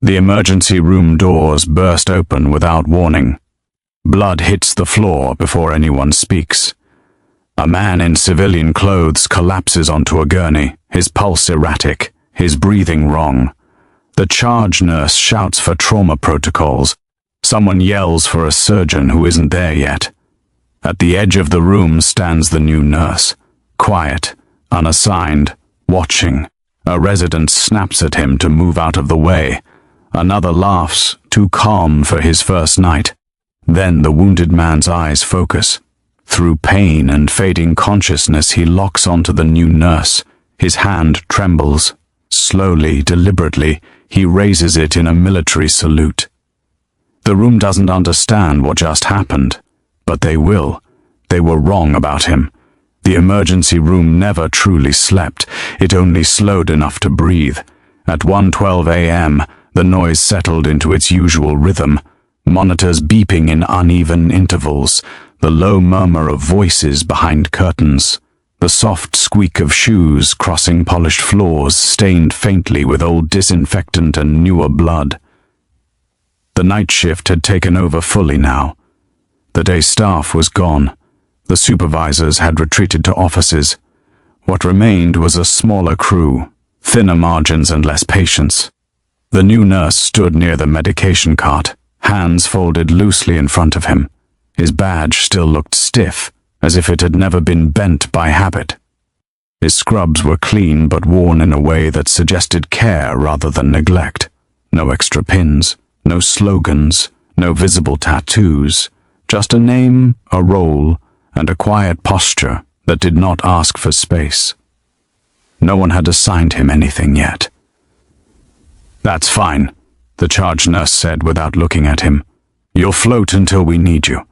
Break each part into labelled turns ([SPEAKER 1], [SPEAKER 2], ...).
[SPEAKER 1] The emergency room doors burst open without warning. Blood hits the floor before anyone speaks. A man in civilian clothes collapses onto a gurney, his pulse erratic, his breathing wrong. The charge nurse shouts for trauma protocols. Someone yells for a surgeon who isn't there yet. At the edge of the room stands the new nurse, quiet, unassigned, watching. A resident snaps at him to move out of the way. Another laughs, too calm for his first night. Then the wounded man's eyes focus. Through pain and fading consciousness, he locks onto the new nurse. His hand trembles. Slowly, deliberately, he raises it in a military salute. The room doesn't understand what just happened, but they will. They were wrong about him. The emergency room never truly slept. It only slowed enough to breathe. At 1:12 a.m., the noise settled into its usual rhythm, monitors beeping in uneven intervals, the low murmur of voices behind curtains, the soft squeak of shoes crossing polished floors stained faintly with old disinfectant and newer blood. The night shift had taken over fully now. The day staff was gone. The supervisors had retreated to offices. What remained was a smaller crew, thinner margins and less patience. The new nurse stood near the medication cart, hands folded loosely in front of him. His badge still looked stiff, as if it had never been bent by habit. His scrubs were clean but worn in a way that suggested care rather than neglect. No extra pins, no slogans, no visible tattoos, just a name, a role, and a quiet posture that did not ask for space. No one had assigned him anything yet. "That's fine," the charge nurse said without looking at him. "You'll float until we need you."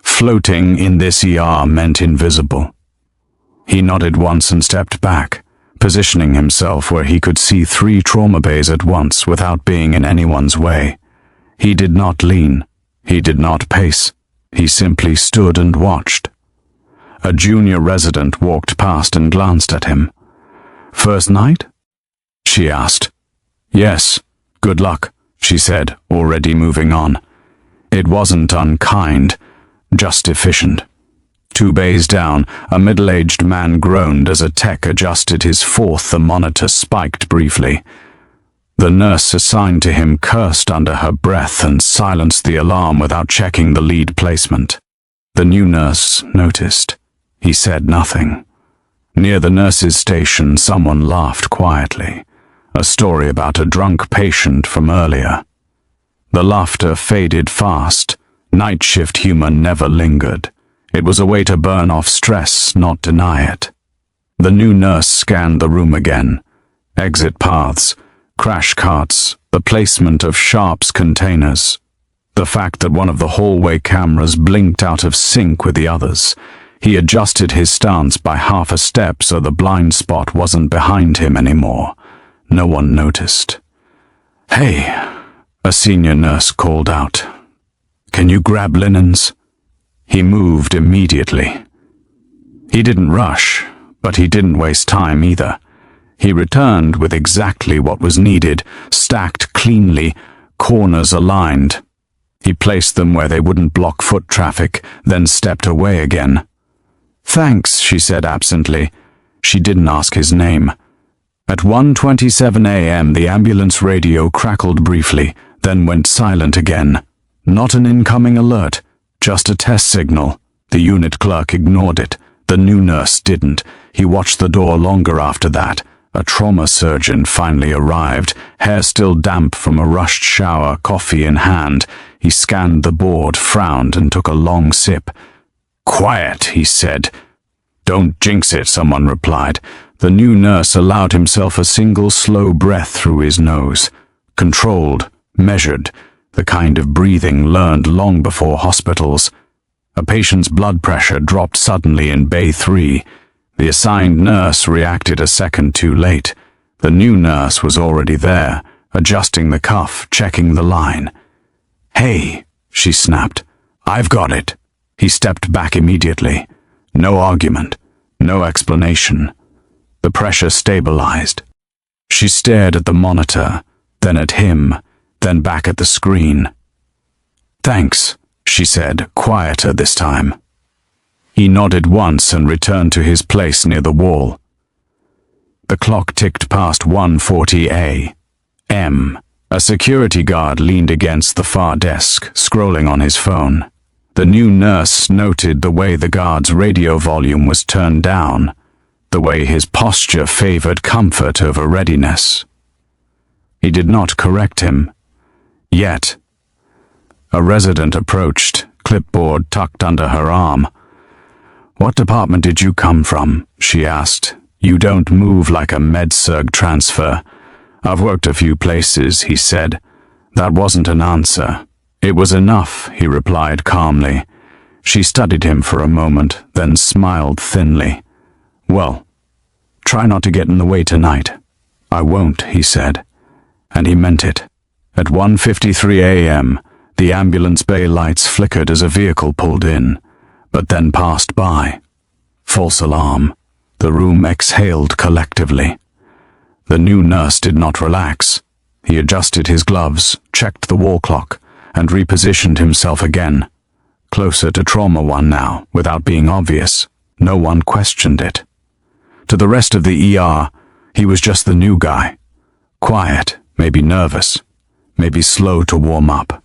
[SPEAKER 1] Floating in this ER meant invisible. He nodded once and stepped back, positioning himself where he could see 3 trauma bays at once without being in anyone's way. He did not lean. He did not pace. He simply stood and watched. A junior resident walked past and glanced at him. "First night?" she asked. "Yes. Good luck," she said, already moving on. It wasn't unkind, just efficient. 2 bays down, a middle-aged man groaned as a tech adjusted his 4th thermometer spiked briefly. The nurse assigned to him cursed under her breath and silenced the alarm without checking the lead placement. The new nurse noticed. He said nothing. Near the nurse's station, someone laughed quietly. A story about a drunk patient from earlier. The laughter faded fast. Night shift humor never lingered. It was a way to burn off stress, not deny it. The new nurse scanned the room again. Exit paths, crash carts, the placement of sharps containers. The fact that one of the hallway cameras blinked out of sync with the others. He adjusted his stance by half a step so the blind spot wasn't behind him anymore. No one noticed. "Hey," a senior nurse called out. "Can you grab linens?" He moved immediately. He didn't rush, but he didn't waste time either. He returned with exactly what was needed, stacked cleanly, corners aligned. He placed them where they wouldn't block foot traffic, then stepped away again. "Thanks," she said absently. She didn't ask his name. At 1:27 a.m. the ambulance radio crackled briefly, then went silent again. Not an incoming alert, just a test signal. The unit clerk ignored it. The new nurse didn't. He watched the door longer after that. A trauma surgeon finally arrived, hair still damp from a rushed shower, coffee in hand. He scanned the board, frowned, and took a long sip. "Quiet," he said. "Don't jinx it," someone replied. The new nurse allowed himself a single slow breath through his nose. Controlled, measured, the kind of breathing learned long before hospitals. A patient's blood pressure dropped suddenly in Bay 3. The assigned nurse reacted a second too late. The new nurse was already there, adjusting the cuff, checking the line. "Hey," she snapped. "I've got it." He stepped back immediately. No argument, no explanation. The pressure stabilized. She stared at the monitor, then at him, then back at the screen. "Thanks," she said, quieter this time. He nodded once and returned to his place near the wall. The clock ticked past 1:40 a.m. A security guard leaned against the far desk, scrolling on his phone. The new nurse noted the way the guard's radio volume was turned down, the way his posture favored comfort over readiness. He did not correct him. Yet. A resident approached, clipboard tucked under her arm. "What department did you come from?" she asked. "You don't move like a med-surg transfer." "I've worked a few places," he said. That wasn't an answer. It was enough, he replied calmly. She studied him for a moment, then smiled thinly. "Well, try not to get in the way tonight." "I won't," he said. And he meant it. At 1:53 a.m., the ambulance bay lights flickered as a vehicle pulled in, but then passed by. False alarm. The room exhaled collectively. The new nurse did not relax. He adjusted his gloves, checked the wall clock, and repositioned himself again. Closer to trauma one now, without being obvious. No one questioned it. To the rest of the ER, he was just the new guy. Quiet, maybe nervous, maybe slow to warm up.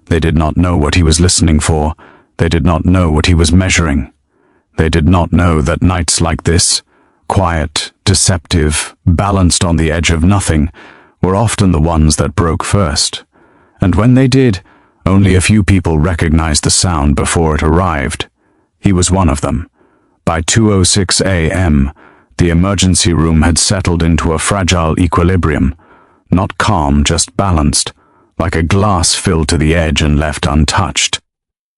[SPEAKER 1] They did not know what he was listening for. They did not know what he was measuring. They did not know that nights like this, quiet, deceptive, balanced on the edge of nothing, were often the ones that broke first. And when they did, only a few people recognized the sound before it arrived. He was one of them. By 2:06 a.m., the emergency room had settled into a fragile equilibrium, not calm, just balanced, like a glass filled to the edge and left untouched.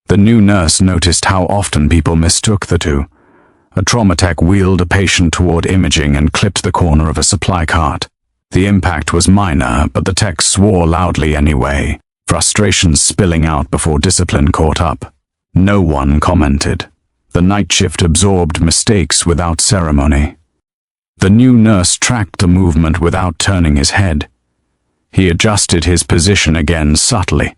[SPEAKER 1] The new nurse noticed how often people mistook the two. A trauma tech wheeled a patient toward imaging and clipped the corner of a supply cart. The impact was minor, but the tech swore loudly anyway, frustration spilling out before discipline caught up. No one commented. The night shift absorbed mistakes without ceremony. The new nurse tracked the movement without turning his head. He adjusted his position again subtly.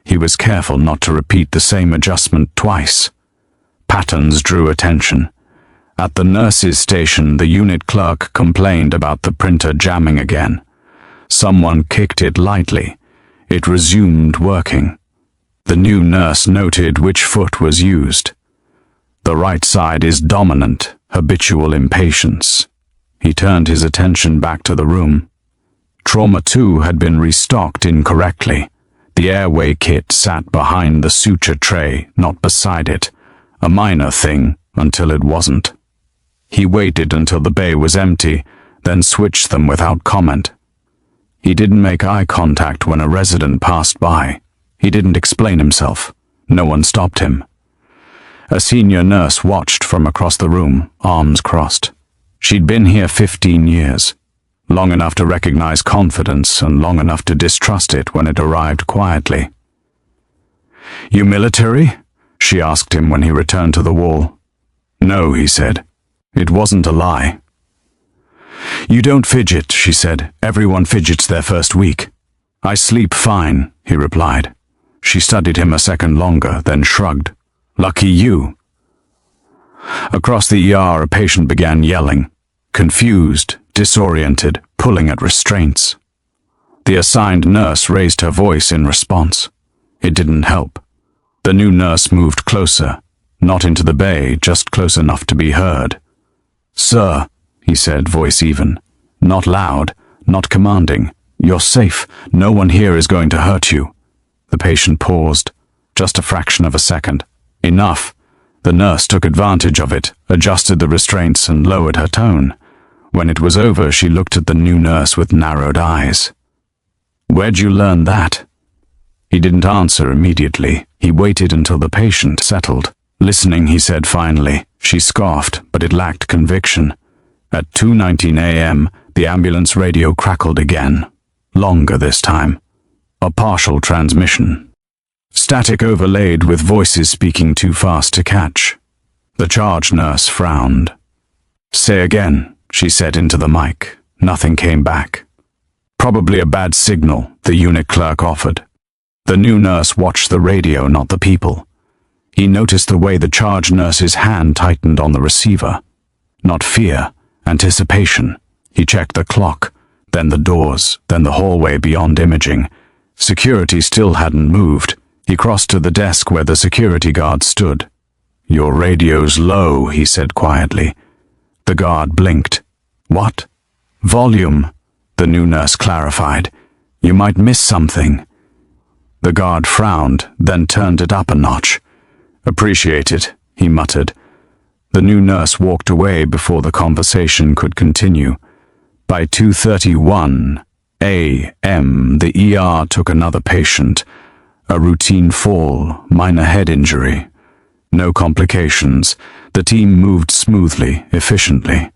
[SPEAKER 1] He was careful not to repeat the same adjustment twice. Patterns drew attention. At the nurse's station, the unit clerk complained about the printer jamming again. Someone kicked it lightly. It resumed working. The new nurse noted which foot was used. The right side is dominant, habitual impatience. He turned his attention back to the room. Trauma 2 had been restocked incorrectly. The airway kit sat behind the suture tray, not beside it. A minor thing, until it wasn't. He waited until the bay was empty, then switched them without comment. He didn't make eye contact when a resident passed by. He didn't explain himself. No one stopped him. A senior nurse watched from across the room, arms crossed. She'd been here 15 years. Long enough to recognize confidence and long enough to distrust it when it arrived quietly. "You military?" she asked him when he returned to the wall. "No," he said. It wasn't a lie. "You don't fidget," she said. "Everyone fidgets their first week." "I sleep fine," he replied. She studied him a second longer, then shrugged. "Lucky you." Across the ER, a patient began yelling, confused, disoriented, pulling at restraints. The assigned nurse raised her voice in response. It didn't help. The new nurse moved closer, not into the bay, just close enough to be heard. "Sir," he said, voice even. "Not loud, not commanding. You're safe. No one here is going to hurt you." The patient paused, just a fraction of a second. Enough. The nurse took advantage of it, adjusted the restraints, and lowered her tone. When it was over, she looked at the new nurse with narrowed eyes. "Where'd you learn that?" He didn't answer immediately. He waited until the patient settled. "Listening," he said finally. She scoffed, but it lacked conviction. At 2:19 a.m., the ambulance radio crackled again. Longer this time. A partial transmission. Static overlaid with voices speaking too fast to catch. The charge nurse frowned. "Say again," she said into the mic. Nothing came back. Probably a bad signal, the unit clerk offered. The new nurse watched the radio, not the people. He noticed the way the charge nurse's hand tightened on the receiver. Not fear, anticipation. He checked the clock, then the doors, then the hallway beyond imaging. Security still hadn't moved. He crossed to the desk where the security guard stood. "Your radio's low," he said quietly. The guard blinked. "What?" "Volume," the new nurse clarified. "You might miss something." The guard frowned, then turned it up a notch. "Appreciate it," he muttered. The new nurse walked away before the conversation could continue. By 2:31 a.m., the ER took another patient. A routine fall, minor head injury. No complications. The team moved smoothly, efficiently.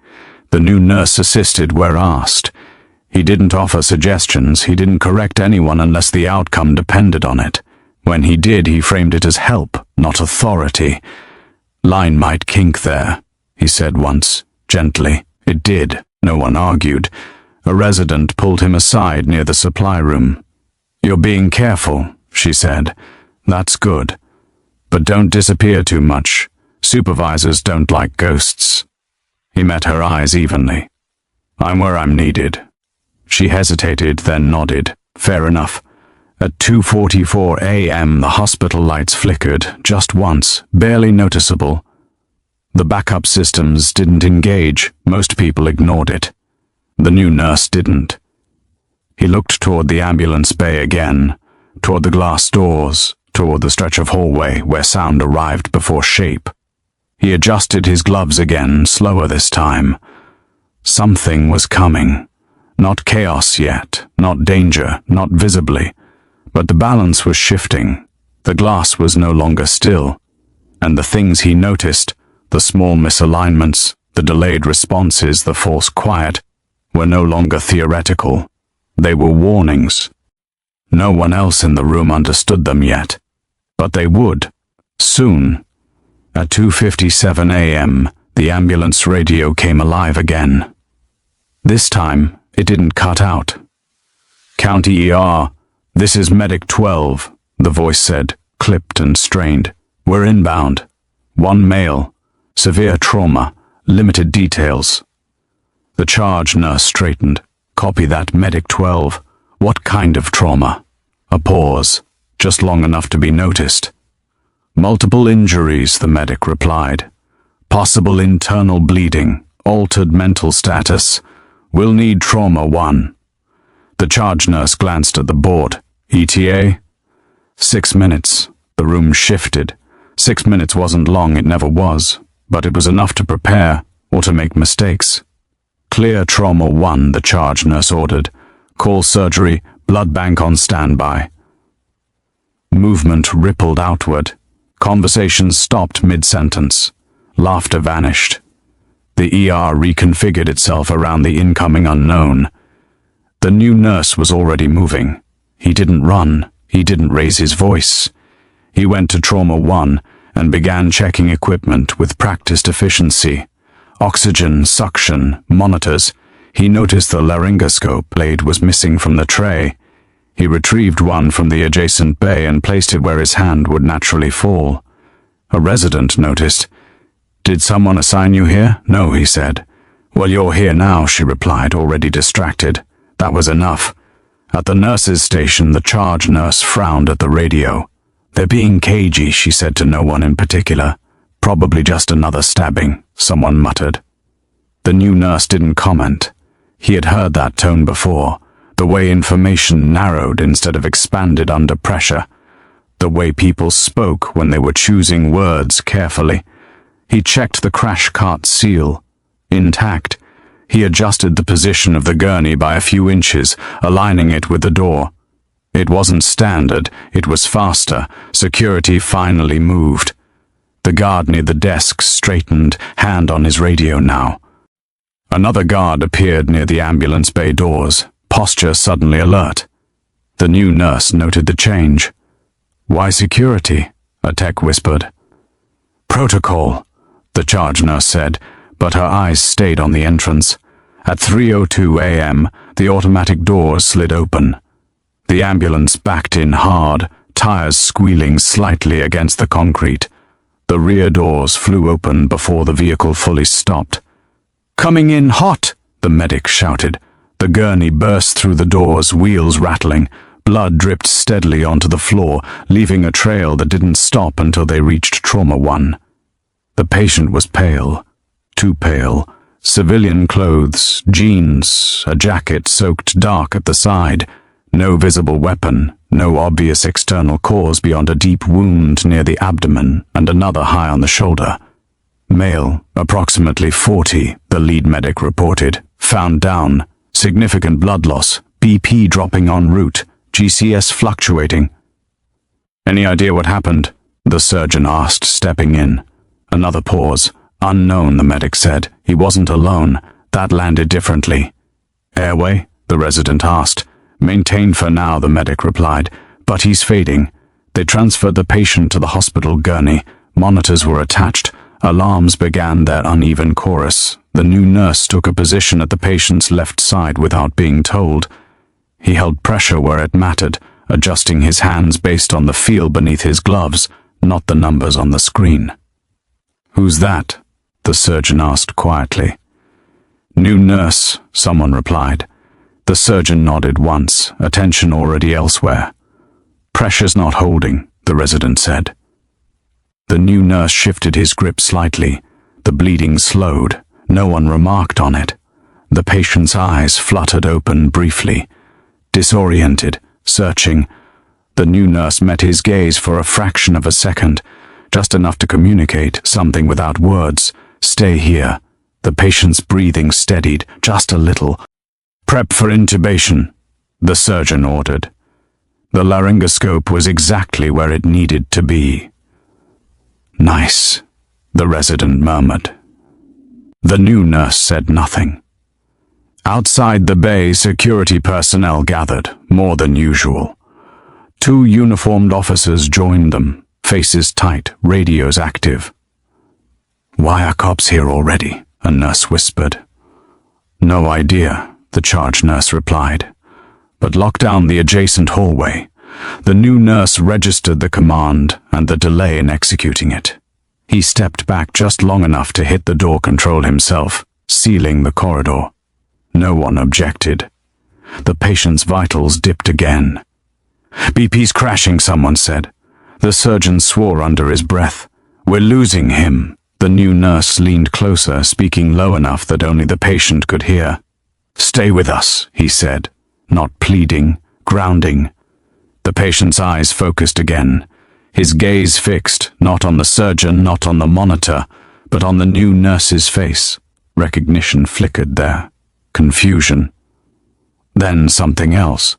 [SPEAKER 1] The new nurse assisted where asked. He didn't offer suggestions, he didn't correct anyone unless the outcome depended on it. When he did, he framed it as help, not authority. "Line might kink there," he said once, gently. It did. No one argued. A resident pulled him aside near the supply room. "You're being careful," she said. "That's good. But don't disappear too much. Supervisors don't like ghosts." He met her eyes evenly. "I'm where I'm needed." She hesitated, then nodded. "Fair enough." At 2:44 a.m., the hospital lights flickered, just once, barely noticeable. The backup systems didn't engage. Most people ignored it. The new nurse didn't. He looked toward the ambulance bay again, toward the glass doors, toward the stretch of hallway where sound arrived before shape. He adjusted his gloves again, slower this time. Something was coming. Not chaos yet, not danger, not visibly. But the balance was shifting. The glass was no longer still. And the things he noticed, the small misalignments, the delayed responses, the false quiet, were no longer theoretical. They were warnings. No one else in the room understood them yet. But they would. Soon. At 2:57 a.m., the ambulance radio came alive again. This time, it didn't cut out. "County ER, this is Medic 12, the voice said, clipped and strained. "We're inbound. One male. Severe trauma. Limited details." The charge nurse straightened. "Copy that, Medic 12. What kind of trauma?" A pause, just long enough to be noticed. "Multiple injuries," the medic replied. "Possible internal bleeding. Altered mental status. We'll need trauma 1. The charge nurse glanced at the board. "ETA?" 6 minutes. The room shifted. 6 minutes wasn't long, it never was. But it was enough to prepare, or to make mistakes. "Clear trauma 1, the charge nurse ordered. "Call surgery, blood bank on standby." Movement rippled outward. Conversations stopped mid-sentence. Laughter vanished. The ER reconfigured itself around the incoming unknown. The new nurse was already moving. He didn't run. He didn't raise his voice. He went to Trauma 1 and began checking equipment with practiced efficiency. Oxygen, suction, monitors. He noticed the laryngoscope blade was missing from the tray. He retrieved one from the adjacent bay and placed it where his hand would naturally fall. A resident noticed. "Did someone assign you here?" "No," he said. "Well, you're here now," she replied, already distracted. That was enough. At the nurse's station, the charge nurse frowned at the radio. "They're being cagey," she said to no one in particular. "Probably just another stabbing," someone muttered. The new nurse didn't comment. He had heard that tone before. The way information narrowed instead of expanded under pressure. The way people spoke when they were choosing words carefully. He checked the crash cart seal. Intact. He adjusted the position of the gurney by a few inches, aligning it with the door. It wasn't standard, it was faster. Security finally moved. The guard near the desk straightened, hand on his radio now. Another guard appeared near the ambulance bay doors, posture suddenly alert. The new nurse noted the change. "Why security?" a tech whispered. "Protocol," the charge nurse said, but her eyes stayed on the entrance. At 3:02 a.m., the automatic doors slid open. The ambulance backed in hard, tires squealing slightly against the concrete. The rear doors flew open before the vehicle fully stopped. "Coming in hot!" the medic shouted. The gurney burst through the doors, wheels rattling. Blood dripped steadily onto the floor, leaving a trail that didn't stop until they reached Trauma 1. The patient was pale, too pale. Civilian clothes, jeans, a jacket soaked dark at the side. No visible weapon, no obvious external cause beyond a deep wound near the abdomen and another high on the shoulder. Male, approximately 40, the lead medic reported. Found down. Significant blood loss, BP dropping en route, GCS fluctuating. "Any idea what happened?" the surgeon asked, stepping in. Another pause. "Unknown," the medic said. He wasn't alone. That landed differently. "Airway?" the resident asked. "Maintained for now," the medic replied. "But he's fading." They transferred the patient to the hospital gurney. Monitors were attached. Alarms began their uneven chorus. The new nurse took a position at the patient's left side without being told. He held pressure where it mattered, adjusting his hands based on the feel beneath his gloves, not the numbers on the screen. "Who's that?" the surgeon asked quietly. "New nurse," someone replied. The surgeon nodded once, attention already elsewhere. "Pressure's not holding," the resident said. The new nurse shifted his grip slightly. The bleeding slowed. No one remarked on it. The patient's eyes fluttered open briefly. Disoriented, searching, the new nurse met his gaze for a fraction of a second, just enough to communicate something without words. "Stay here." The patient's breathing steadied, just a little. "Prep for intubation," the surgeon ordered. The laryngoscope was exactly where it needed to be. "Nice," the resident murmured. The new nurse said nothing. Outside the bay, security personnel gathered, more than usual. 2 uniformed officers joined them, faces tight, radios active. "Why are cops here already?" a nurse whispered. "No idea," the charge nurse replied. "But lock down the adjacent hallway." The new nurse registered the command and the delay in executing it. He stepped back just long enough to hit the door control himself, sealing the corridor. No one objected. The patient's vitals dipped again. "BP's crashing," someone said. The surgeon swore under his breath. "We're losing him." The new nurse leaned closer, speaking low enough that only the patient could hear. "Stay with us," he said, not pleading, grounding. The patient's eyes focused again, his gaze fixed, not on the surgeon, not on the monitor, but on the new nurse's face. Recognition flickered there. Confusion. Then something else.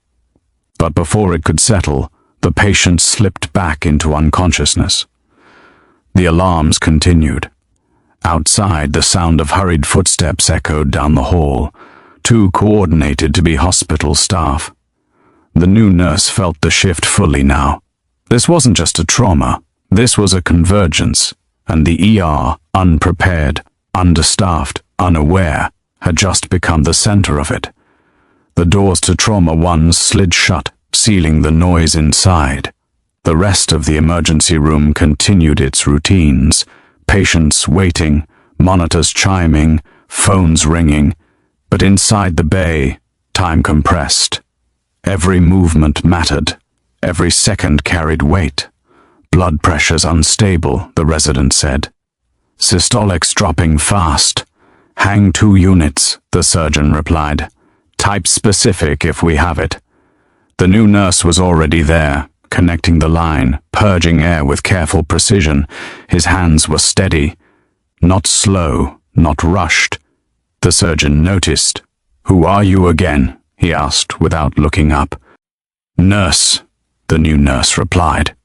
[SPEAKER 1] But before it could settle, the patient slipped back into unconsciousness. The alarms continued. Outside, the sound of hurried footsteps echoed down the hall, too coordinated to be hospital staff. The new nurse felt the shift fully now. This wasn't just a trauma, this was a convergence, and the ER, unprepared, understaffed, unaware, had just become the center of it. The doors to Trauma 1 slid shut, sealing the noise inside. The rest of the emergency room continued its routines, patients waiting, monitors chiming, phones ringing, but inside the bay, time compressed. Every movement mattered. Every second carried weight. "Blood pressure's unstable," the resident said. "Systolic's dropping fast." "Hang 2 units," the surgeon replied. "Type specific if we have it." The new nurse was already there, connecting the line, purging air with careful precision. His hands were steady. Not slow, not rushed. The surgeon noticed. "Who are you again?" he asked without looking up. "Nurse," the new nurse replied.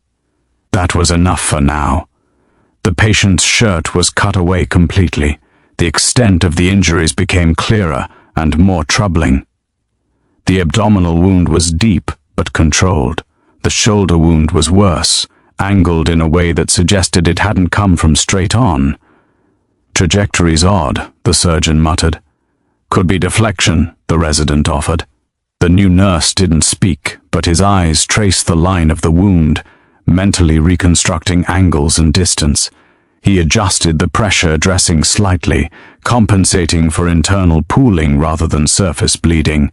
[SPEAKER 1] That was enough for now. The patient's shirt was cut away completely. The extent of the injuries became clearer and more troubling. The abdominal wound was deep but controlled. The shoulder wound was worse, angled in a way that suggested it hadn't come from straight on. "Trajectory's odd," the surgeon muttered. Could be deflection, the resident offered. The new nurse didn't speak, but his eyes traced the line of the wound, mentally reconstructing angles and distance. He adjusted the pressure dressing slightly, compensating for internal pooling rather than surface bleeding.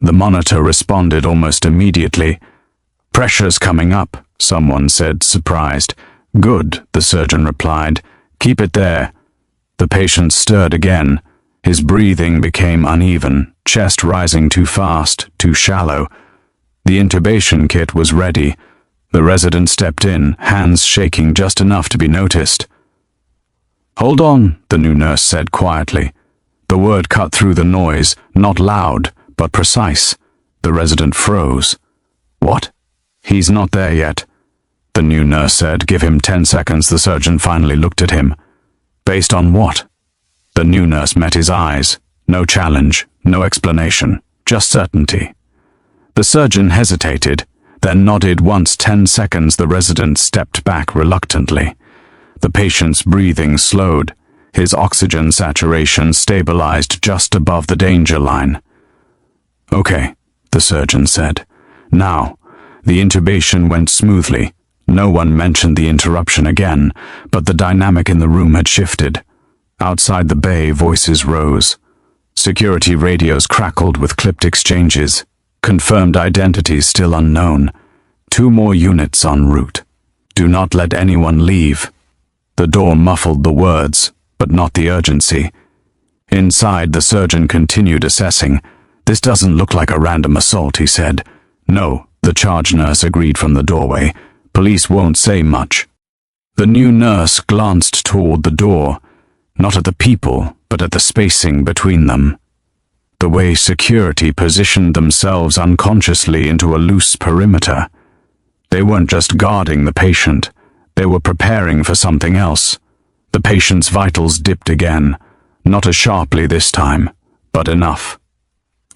[SPEAKER 1] The monitor responded almost immediately. "Pressure's coming up," someone said, surprised. "Good," the surgeon replied. "Keep it there." The patient stirred again. His breathing became uneven, chest rising too fast, too shallow. The intubation kit was ready. The resident stepped in, hands shaking just enough to be noticed. "Hold on," the new nurse said quietly. The word cut through the noise, not loud, but precise. The resident froze. "What?" "He's not there yet," the new nurse said. "Give him 10 seconds." The surgeon finally looked at him. "Based on what?" The new nurse met his eyes. No challenge, no explanation, just certainty. The surgeon hesitated, then nodded once. 10 seconds. The resident stepped back reluctantly. The patient's breathing slowed. His oxygen saturation stabilized just above the danger line. "Okay," the surgeon said. Now, the intubation went smoothly. No one mentioned the interruption again, but the dynamic in the room had shifted. Outside the bay, voices rose. Security radios crackled with clipped exchanges. Confirmed identities still unknown. 2 more units en route. "Do not let anyone leave." The door muffled the words, but not the urgency. Inside, the surgeon continued assessing. "This doesn't look like a random assault," he said. "No," the charge nurse agreed from the doorway. "Police won't say much." The new nurse glanced toward the door, not at the people, but at the spacing between them. The way security positioned themselves unconsciously into a loose perimeter. They weren't just guarding the patient, they were preparing for something else. The patient's vitals dipped again, not as sharply this time, but enough.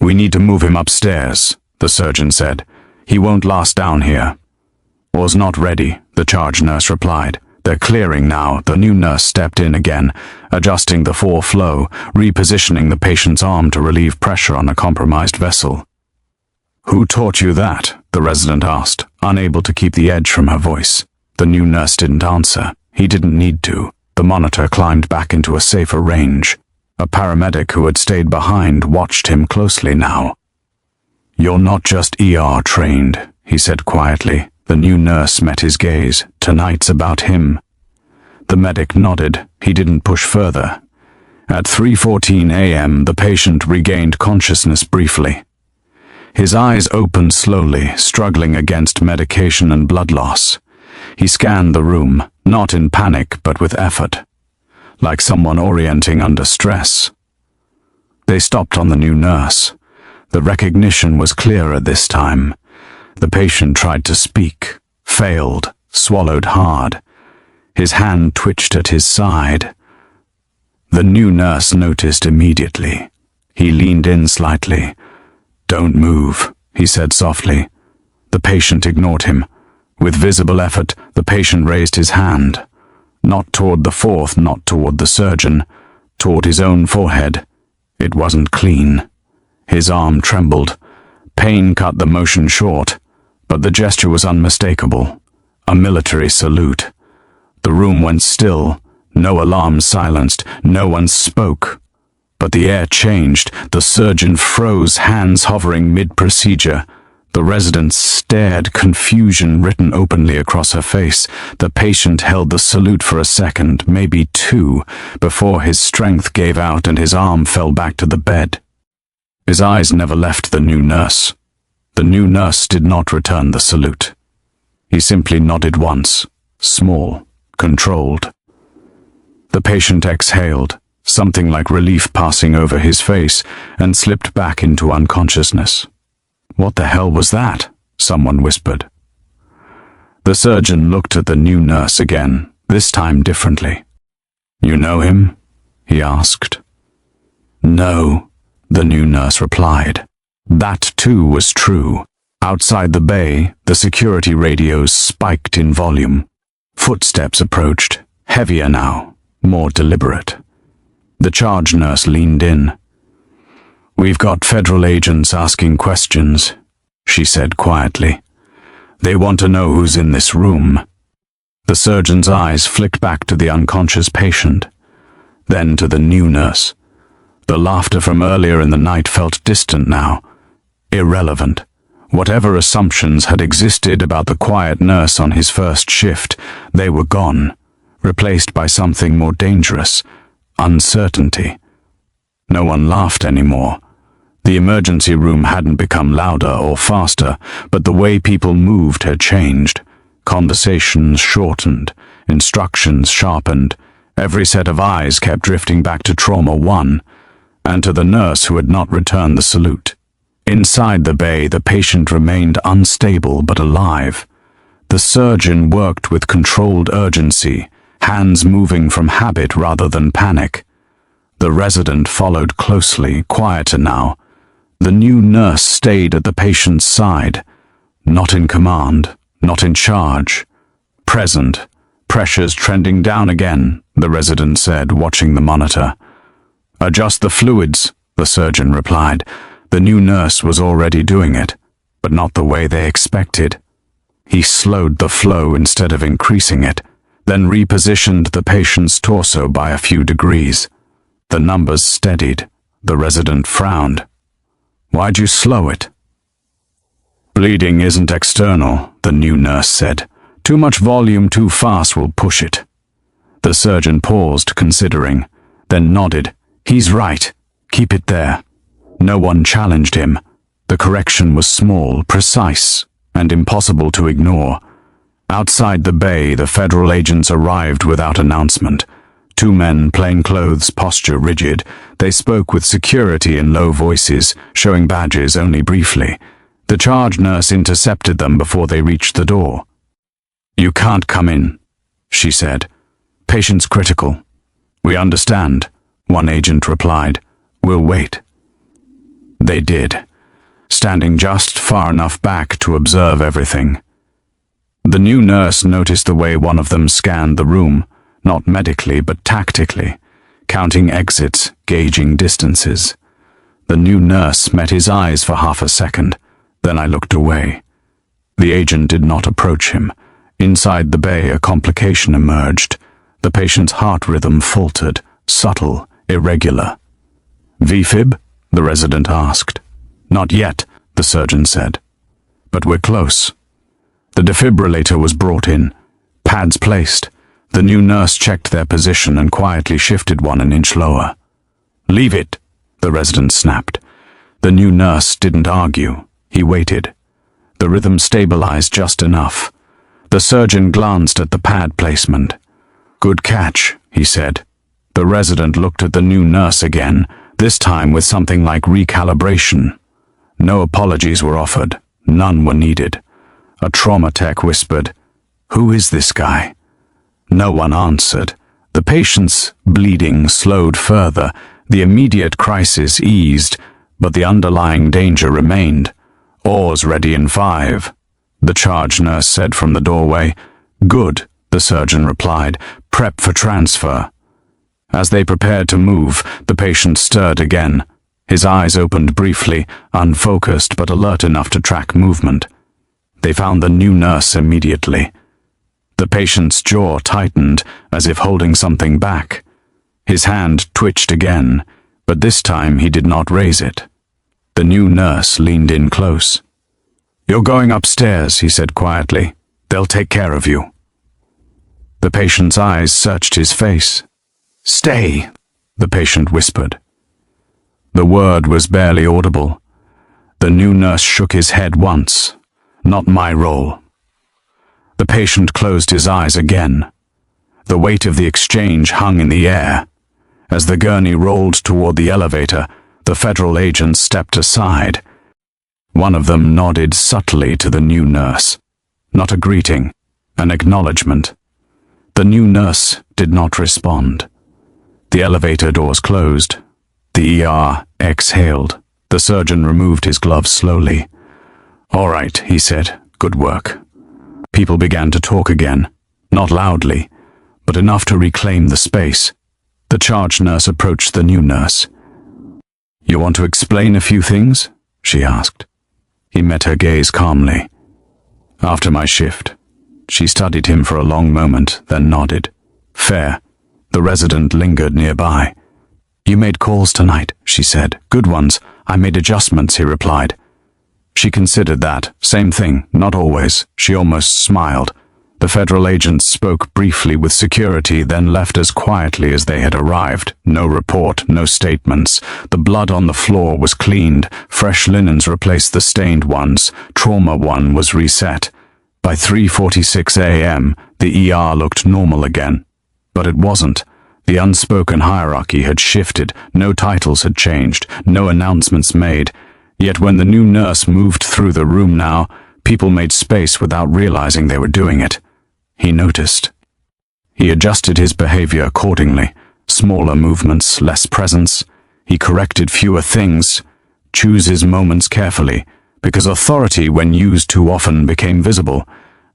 [SPEAKER 1] "We need to move him upstairs," the surgeon said. "He won't last down here." "Was not ready," the charge nurse replied. "They're clearing now." The new nurse stepped in again, adjusting the flow, repositioning the patient's arm to relieve pressure on a compromised vessel. "Who taught you that?" the resident asked, unable to keep the edge from her voice. The new nurse didn't answer. He didn't need to. The monitor climbed back into a safer range. A paramedic who had stayed behind watched him closely now. "You're not just ER trained," he said quietly. The new nurse met his gaze. "Tonight's about him." The medic nodded. He didn't push further. At 3:14 a.m., the patient regained consciousness briefly. His eyes opened slowly, struggling against medication and blood loss. He scanned the room, not in panic but with effort, like someone orienting under stress. They stopped on the new nurse. The recognition was clearer this time. The patient tried to speak, failed, swallowed hard. His hand twitched at his side. The new nurse noticed immediately. He leaned in slightly. "Don't move," he said softly. The patient ignored him. With visible effort, the patient raised his hand. Not toward the fourth, not toward the surgeon, toward his own forehead. It wasn't clean. His arm trembled. Pain cut the motion short, but the gesture was unmistakable. A military salute. The room went still. No alarms silenced. No one spoke. But the air changed. The surgeon froze, hands hovering mid-procedure. The resident stared, confusion written openly across her face. The patient held the salute for a second, maybe 2, before his strength gave out and his arm fell back to the bed. His eyes never left the new nurse. The new nurse did not return the salute. He simply nodded once, small, controlled. The patient exhaled, something like relief passing over his face, and slipped back into unconsciousness. "What the hell was that?" someone whispered. The surgeon looked at the new nurse again, this time differently. "You know him?" he asked. "No," the new nurse replied. That too was true. Outside the bay, the security radios spiked in volume. Footsteps approached, heavier now, more deliberate. The charge nurse leaned in. "We've got federal agents asking questions," she said quietly. "They want to know who's in this room." The surgeon's eyes flicked back to the unconscious patient, then to the new nurse. The laughter from earlier in the night felt distant now, irrelevant. Whatever assumptions had existed about the quiet nurse on his first shift, they were gone, replaced by something more dangerous: uncertainty. No one laughed anymore. The emergency room hadn't become louder or faster, but the way people moved had changed. Conversations shortened, instructions sharpened. Every set of eyes kept drifting back to Trauma 1, and to the nurse who had not returned the salute. Inside the bay, the patient remained unstable but alive. The surgeon worked with controlled urgency, hands moving from habit rather than panic. The resident followed closely, quieter now. The new nurse stayed at the patient's side, not in command, not in charge. Present, pressures trending down again, the resident said, watching the monitor. "Adjust the fluids," the surgeon replied. The new nurse was already doing it, but not the way they expected. He slowed the flow instead of increasing it, then repositioned the patient's torso by a few degrees. The numbers steadied. The resident frowned. "Why'd you slow it?" "Bleeding isn't external," the new nurse said. "Too much volume too fast will push it." The surgeon paused, considering, then nodded. "He's right. Keep it there." No one challenged him. The correction was small, precise, and impossible to ignore. Outside the bay, the federal agents arrived without announcement. 2 men, plainclothes, posture rigid. They spoke with security in low voices, showing badges only briefly. The charge nurse intercepted them before they reached the door. "You can't come in," she said. "Patient's critical." "We understand," one agent replied. "We'll wait." They did, standing just far enough back to observe everything. The new nurse noticed the way one of them scanned the room, not medically but tactically, counting exits, gauging distances. The new nurse met his eyes for half a second, then I looked away. The agent did not approach him. Inside the bay, a complication emerged. The patient's heart rhythm faltered, subtle, irregular. "VFib?" the resident asked. "Not yet," the surgeon said. "But we're close." The defibrillator was brought in, pads placed. The new nurse checked their position and quietly shifted one an inch lower. "Leave it," the resident snapped. The new nurse didn't argue. He waited. The rhythm stabilized just enough. The surgeon glanced at the pad placement. "Good catch," he said. The resident looked at the new nurse again, this time with something like recalibration. No apologies were offered. None were needed. A trauma tech whispered, "Who is this guy?" No one answered. The patient's bleeding slowed further. The immediate crisis eased, but the underlying danger remained. "Oars ready in 5, the charge nurse said from the doorway. "Good," the surgeon replied. "Prep for transfer." As they prepared to move, the patient stirred again. His eyes opened briefly, unfocused but alert enough to track movement. They found the new nurse immediately. The patient's jaw tightened, as if holding something back. His hand twitched again, but this time he did not raise it. The new nurse leaned in close. "You're going upstairs," he said quietly. "They'll take care of you." The patient's eyes searched his face. "Stay," the patient whispered. The word was barely audible. The new nurse shook his head once. "Not my role." The patient closed his eyes again. The weight of the exchange hung in the air. As the gurney rolled toward the elevator, the federal agents stepped aside. One of them nodded subtly to the new nurse. Not a greeting, an acknowledgement. The new nurse did not respond. The elevator doors closed. The ER exhaled. The surgeon removed his gloves slowly. "All right," he said. "Good work." People began to talk again, not loudly, but enough to reclaim the space. The charge nurse approached the new nurse. "You want to explain a few things?" she asked. He met her gaze calmly. "After my shift." She studied him for a long moment, then nodded. "Fair." The resident lingered nearby. "You made calls tonight," she said. "Good ones. I made adjustments," he replied. She considered that. Same thing, not always. She almost smiled. The federal agents spoke briefly with security, then left as quietly as they had arrived. No report, no statements. The blood on the floor was cleaned. Fresh linens replaced the stained ones. Trauma 1 was reset. By 3:46 a.m., the ER looked normal again. But it wasn't. The unspoken hierarchy had shifted. No titles had changed. No announcements made. Yet when the new nurse moved through the room now, people made space without realizing they were doing it. He noticed. He adjusted his behavior accordingly. Smaller movements, less presence. He corrected fewer things. Choose his moments carefully, because authority, when used too often, became visible,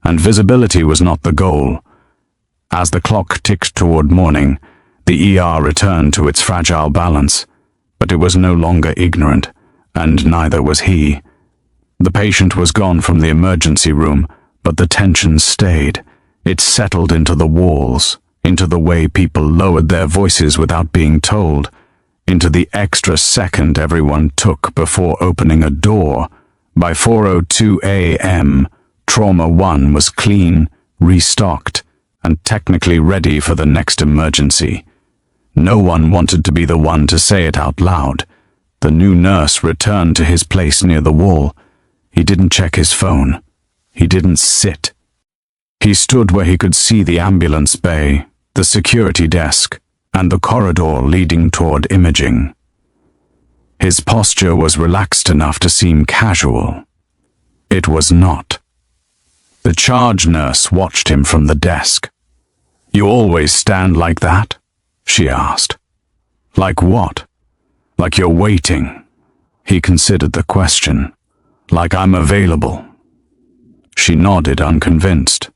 [SPEAKER 1] and visibility was not the goal. As the clock ticked toward morning, the ER returned to its fragile balance, but it was no longer ignorant, and neither was he. The patient was gone from the emergency room, but the tension stayed. It settled into the walls, into the way people lowered their voices without being told, into the extra second everyone took before opening a door. By 4:02 a.m., Trauma 1 was clean, restocked, and technically ready for the next emergency. No one wanted to be the one to say it out loud. The new nurse returned to his place near the wall. He didn't check his phone. He didn't sit. He stood where he could see the ambulance bay, the security desk, and the corridor leading toward imaging. His posture was relaxed enough to seem casual. It was not. The charge nurse watched him from the desk. "You always stand like that?" she asked. "Like what?" "Like you're waiting." He considered the question. "Like I'm available." She nodded, unconvinced.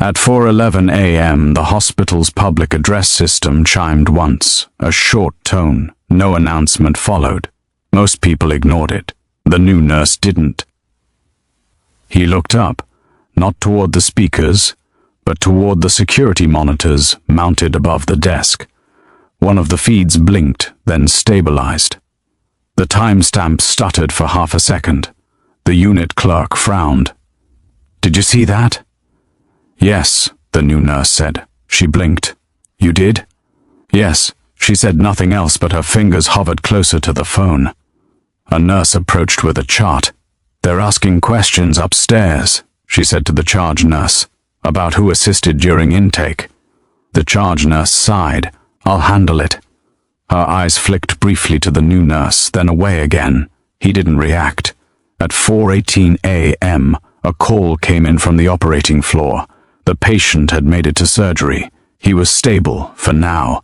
[SPEAKER 1] At 4:11 a.m., the hospital's public address system chimed once, a short tone. No announcement followed. Most people ignored it. The new nurse didn't. He looked up, not toward the speakers, but toward the security monitors mounted above the desk. One of the feeds blinked, then stabilized. The timestamp stuttered for half a second. The unit clerk frowned. "Did you see that?" "Yes," the new nurse said. She blinked. "You did?" "Yes." She said nothing else, but her fingers hovered closer to the phone. A nurse approached with a chart. "They're asking questions upstairs," she said to the charge nurse, "about who assisted during intake." The charge nurse sighed. "I'll handle it." Her eyes flicked briefly to the new nurse, then away again. He didn't react. At 4:18 a.m., a call came in from the operating floor. The patient had made it to surgery. He was stable, for now.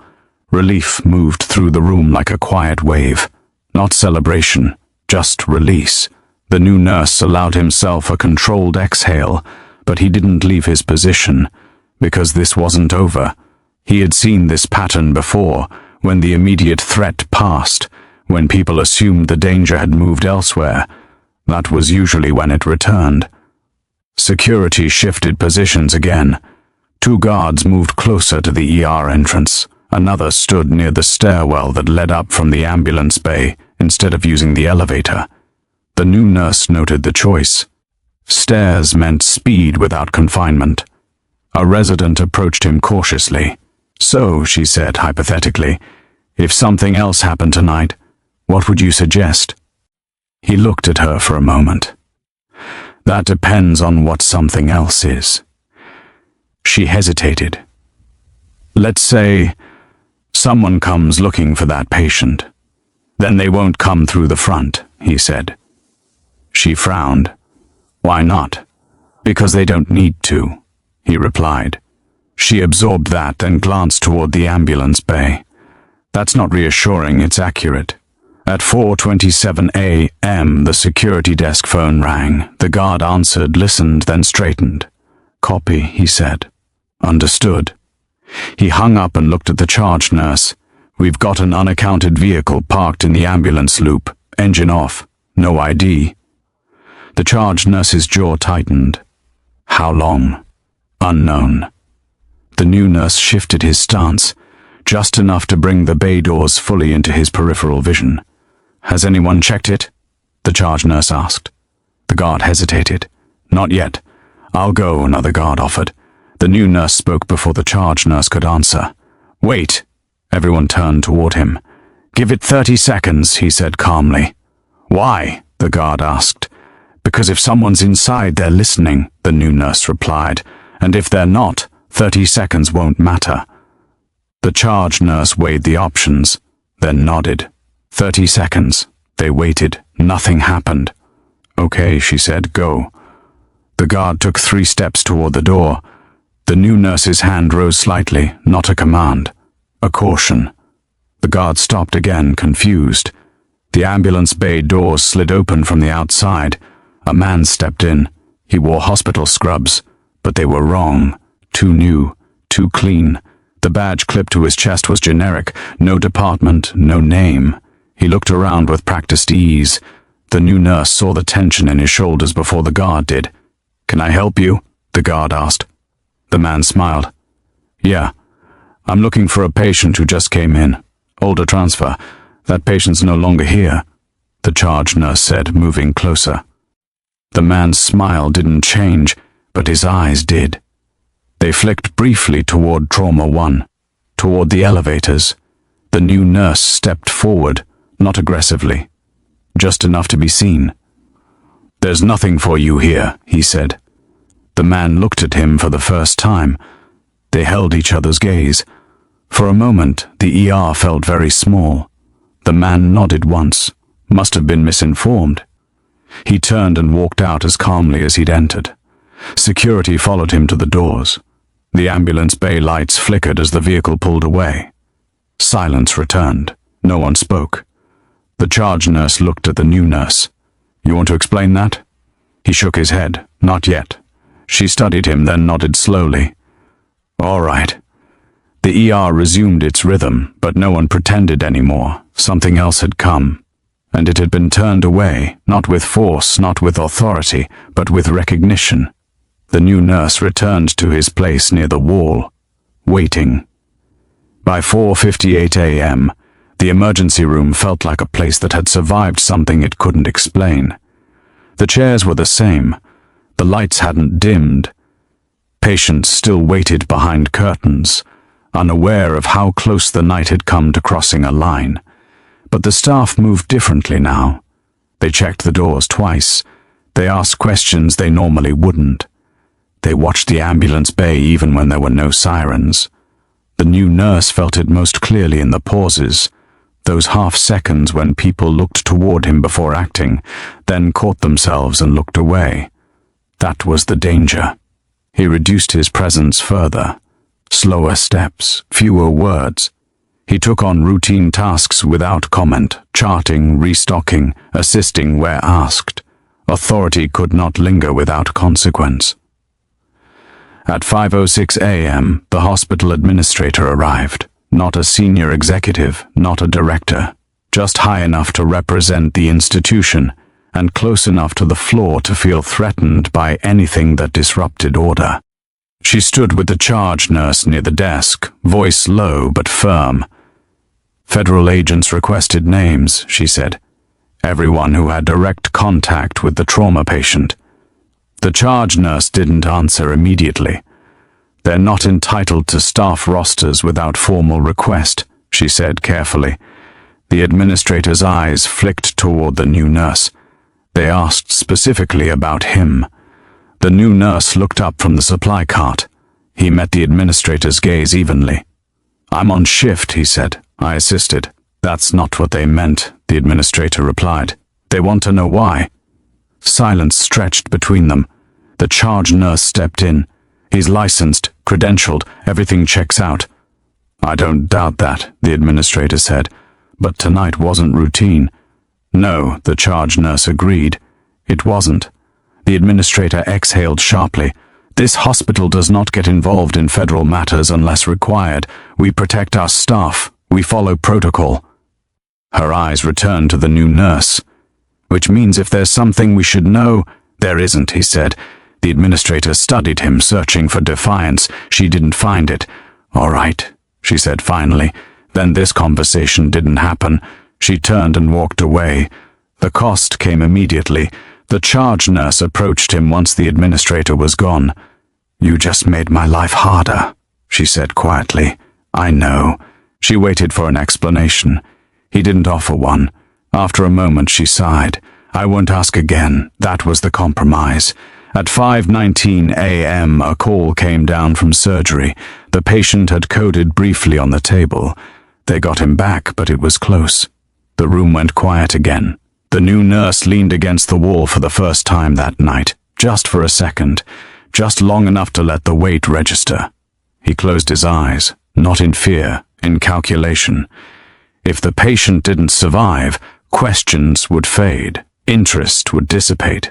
[SPEAKER 1] Relief moved through the room like a quiet wave. Not celebration, just release. The new nurse allowed himself a controlled exhale, but he didn't leave his position, because this wasn't over. He had seen this pattern before, when the immediate threat passed, when people assumed the danger had moved elsewhere. That was usually when it returned. Security shifted positions again. 2 guards moved closer to the ER entrance. Another stood near the stairwell that led up from the ambulance bay instead of using the elevator. The new nurse noted the choice. Stairs meant speed without confinement. A resident approached him cautiously. "So," she said hypothetically, "if something else happened tonight, what would you suggest?" He looked at her for a moment. "That depends on what something else is." She hesitated. "Let's say someone comes looking for that patient. Then they won't come through the front," he said. She frowned. "Why not?" "Because they don't need to," he replied. She absorbed that and glanced toward the ambulance bay. "That's not reassuring, it's accurate." At 4:27 a.m., the security desk phone rang. The guard answered, listened, then straightened. "Copy," he said. "Understood." He hung up and looked at the charge nurse. We've got an unaccounted vehicle parked in the ambulance loop, engine off, no ID. The charge nurse's jaw tightened. How long? Unknown. The new nurse shifted his stance, just enough to bring the bay doors fully into his peripheral vision. Has anyone checked it? The charge nurse asked. The guard hesitated. Not yet. I'll go, another guard offered. The new nurse spoke before the charge nurse could answer. Wait. Everyone turned toward him. Give it 30 seconds, he said calmly. Why? The guard asked. Because if someone's inside, they're listening, the new nurse replied. And if they're not, 30 seconds won't matter. The charge nurse weighed the options, then nodded. 30 seconds. They waited. Nothing happened. Okay, she said, go. The guard took 3 steps toward the door. The new nurse's hand rose slightly, not a command. A caution. The guard stopped again, confused. The ambulance bay doors slid open from the outside. A man stepped in. He wore hospital scrubs, but they were wrong. Too new, too clean. The badge clipped to his chest was generic. No department, no name. He looked around with practiced ease. The new nurse saw the tension in his shoulders before the guard did. Can I help you? The guard asked. The man smiled. Yeah. I'm looking for a patient who just came in. Older transfer. That patient's no longer here, the charge nurse said, moving closer. The man's smile didn't change, but his eyes did. They flicked briefly toward Trauma 1, toward the elevators. The new nurse stepped forward, not aggressively, just enough to be seen. There's nothing for you here, he said. The man looked at him for the first time. They held each other's gaze. For a moment, the ER felt very small. The man nodded once, must have been misinformed. He turned and walked out as calmly as he'd entered. Security followed him to the doors. The ambulance bay lights flickered as the vehicle pulled away. Silence returned. No one spoke. The charge nurse looked at the new nurse. You want to explain that? He shook his head. Not yet. She studied him, then nodded slowly. All right. The ER resumed its rhythm, but no one pretended anymore. Something else had come, and it had been turned away, not with force, not with authority, but with recognition. The new nurse returned to his place near the wall, waiting. By 4:58 a.m., the emergency room felt like a place that had survived something it couldn't explain. The chairs were the same. The lights hadn't dimmed. Patients still waited behind curtains, unaware of how close the night had come to crossing a line. But the staff moved differently now. They checked the doors twice. They asked questions they normally wouldn't. They watched the ambulance bay even when there were no sirens. The new nurse felt it most clearly in the pauses, those half seconds when people looked toward him before acting, then caught themselves and looked away. That was the danger. He reduced his presence further. Slower steps, fewer words. He took on routine tasks without comment, charting, restocking, assisting where asked. Authority could not linger without consequence. At 5:06 a.m., the hospital administrator arrived. Not a senior executive, not a director, just high enough to represent the institution and close enough to the floor to feel threatened by anything that disrupted order. She stood with the charge nurse near the desk, voice low but firm. Federal agents requested names, she said. Everyone who had direct contact with the trauma patient. The charge nurse didn't answer immediately. They're not entitled to staff rosters without formal request, she said carefully. The administrator's eyes flicked toward the new nurse. They asked specifically about him. The new nurse looked up from the supply cart. He met the administrator's gaze evenly. I'm on shift, he said. I assisted. That's not what they meant, the administrator replied. They want to know why. Silence stretched between them. The charge nurse stepped in. He's licensed, credentialed, everything checks out. I don't doubt that, the administrator said, but tonight wasn't routine. No, the charge nurse agreed. It wasn't. The administrator exhaled sharply. This hospital does not get involved in federal matters unless required. We protect our staff. We follow protocol." Her eyes returned to the new nurse. "Which means if there's something we should know—" "There isn't," he said. The administrator studied him, searching for defiance. She didn't find it. "All right," she said finally. Then this conversation didn't happen. She turned and walked away. The cost came immediately. The charge nurse approached him once the administrator was gone. "You just made my life harder," she said quietly. "I know." She waited for an explanation. He didn't offer one. After a moment she sighed. "I won't ask again." That was the compromise. At 5:19 a.m. a call came down from surgery. The patient had coded briefly on the table. They got him back, but it was close. The room went quiet again. The new nurse leaned against the wall for the first time that night, just for a second, just long enough to let the weight register. He closed his eyes, not in fear, in calculation. If the patient didn't survive, questions would fade, interest would dissipate.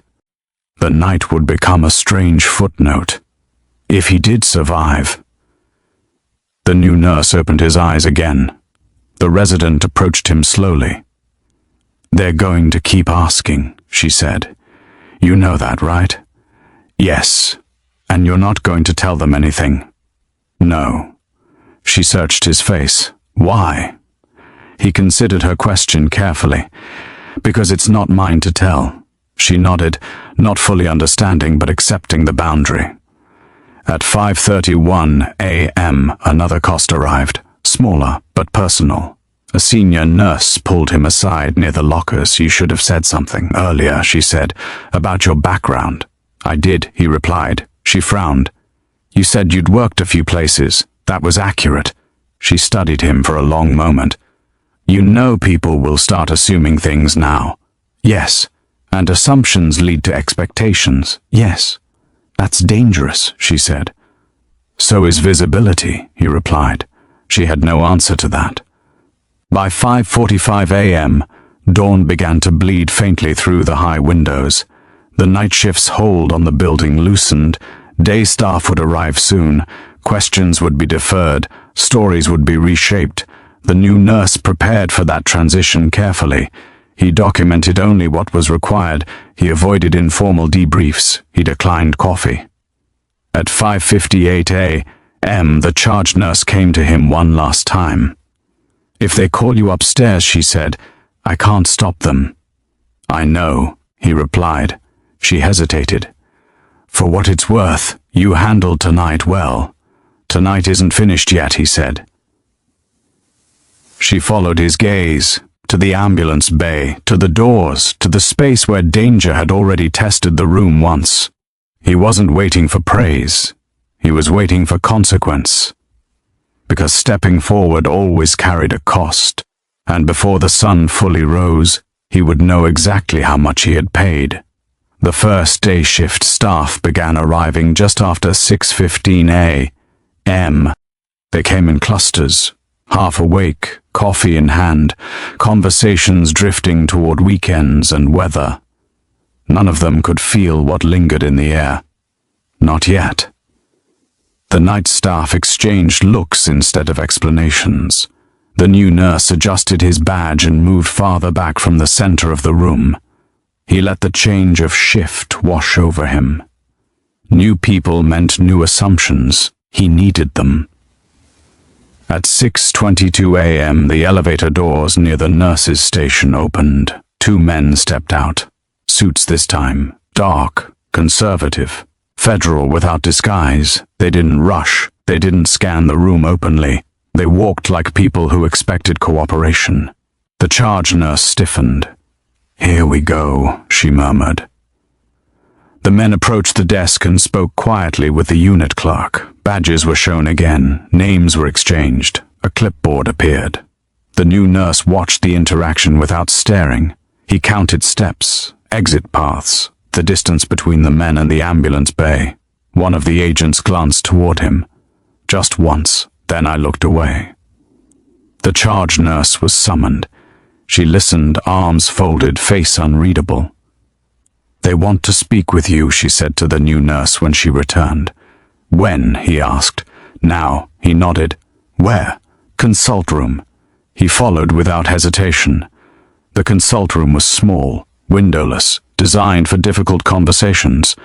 [SPEAKER 1] The night would become a strange footnote. If he did survive. The new nurse opened his eyes again. The resident approached him slowly. "They're going to keep asking," she said. "You know that, right?" "Yes. And you're not going to tell them anything?" "No." She searched his face. "Why?" He considered her question carefully. "Because it's not mine to tell." She nodded, not fully understanding but accepting the boundary. At 5:31 a.m. another cost arrived, smaller but personal. A senior nurse pulled him aside near the lockers. "You should have said something earlier," she said, "about your background." "I did," he replied. She frowned. "You said you'd worked a few places. That was accurate." She studied him for a long moment. "You know people will start assuming things now." "Yes. And assumptions lead to expectations." "Yes. That's dangerous," she said. "So is visibility," he replied. She had no answer to that. By 5:45 a.m., dawn began to bleed faintly through the high windows. The night shift's hold on the building loosened. Day staff would arrive soon. Questions would be deferred. Stories would be reshaped. The new nurse prepared for that transition carefully. He documented only what was required. He avoided informal debriefs. He declined coffee. At 5:58 a.m., the charge nurse came to him one last time. "If they call you upstairs," she said, "I can't stop them." "I know," he replied. She hesitated. "For what it's worth, you handled tonight well." "Tonight isn't finished yet," he said. She followed his gaze, to the ambulance bay, to the doors, to the space where danger had already tested the room once. He wasn't waiting for praise. He was waiting for consequence. Because stepping forward always carried a cost, and before the sun fully rose, he would know exactly how much he had paid. The first day shift staff began arriving just after 6:15 a.m. They came in clusters, half awake, coffee in hand, conversations drifting toward weekends and weather. None of them could feel what lingered in the air. Not yet. The night staff exchanged looks instead of explanations. The new nurse adjusted his badge and moved farther back from the center of the room. He let the change of shift wash over him. New people meant new assumptions. He needed them. At 6:22 a.m., the elevator doors near the nurses' station opened. 2 men stepped out. Suits this time. Dark, conservative, federal without disguise. They didn't rush. They didn't scan the room openly. They walked like people who expected cooperation. The charge nurse stiffened. "Here we go," she murmured. The men approached the desk and spoke quietly with the unit clerk. Badges were shown again. Names were exchanged. A clipboard appeared. The new nurse watched the interaction without staring. He counted steps, exit paths, the distance between the men and the ambulance bay. One of the agents glanced toward him. Just once, then I looked away. The charge nurse was summoned. She listened, arms folded, face unreadable. "They want to speak with you," she said to the new nurse when she returned. "When?" he asked. "Now," he nodded. "Where?" "Consult room." He followed without hesitation. The consult room was small, windowless, designed for difficult conversations.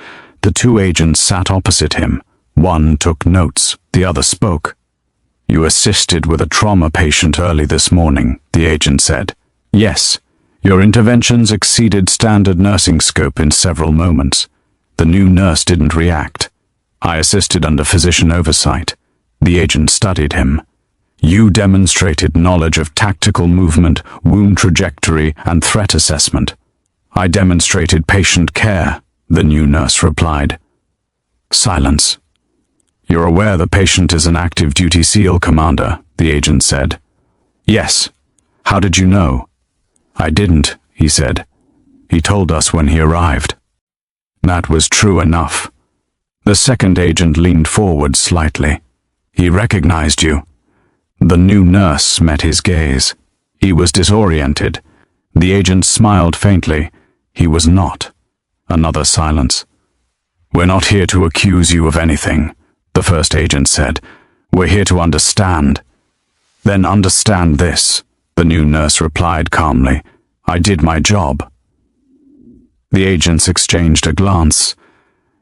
[SPEAKER 1] The two agents sat opposite him. One took notes, the other spoke. "You assisted with a trauma patient early this morning," the agent said. "Yes. Your interventions exceeded standard nursing scope in several moments." The new nurse didn't react. "I assisted under physician oversight." The agent studied him. "You demonstrated knowledge of tactical movement, wound trajectory, and threat assessment." "I demonstrated patient care," the new nurse replied. Silence. "You're aware the patient is an active duty SEAL, Commander," the agent said. "Yes. How did you know?" "I didn't," he said. "He told us when he arrived." That was true enough. The second agent leaned forward slightly. "He recognized you." The new nurse met his gaze. He was disoriented. The agent smiled faintly. He was not. Another silence. "We're not here to accuse you of anything," the first agent said. "We're here to understand." "Then understand this," the new nurse replied calmly. "I did my job." The agents exchanged a glance.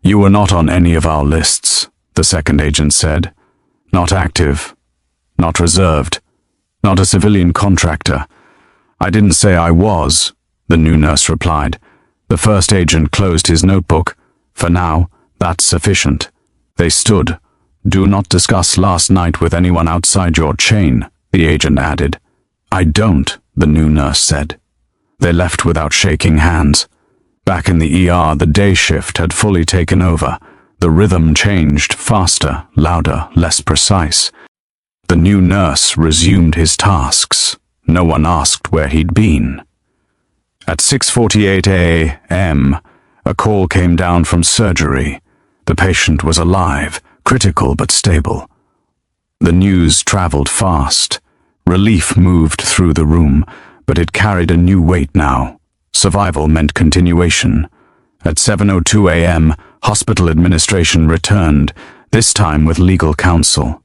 [SPEAKER 1] "You were not on any of our lists," the second agent said. "Not active. Not reserved. Not a civilian contractor." "I didn't say I was," the new nurse replied. The first agent closed his notebook. "For now, that's sufficient." They stood. "Do not discuss last night with anyone outside your chain," the agent added. "I don't," the new nurse said. They left without shaking hands. Back in the ER, the day shift had fully taken over. The rhythm changed, faster, louder, less precise. The new nurse resumed his tasks. No one asked where he'd been. At 6:48 a.m., a call came down from surgery. The patient was alive, critical but stable. The news traveled fast. Relief moved through the room, but it carried a new weight now. Survival meant continuation. At 7:02 a.m., hospital administration returned, this time with legal counsel.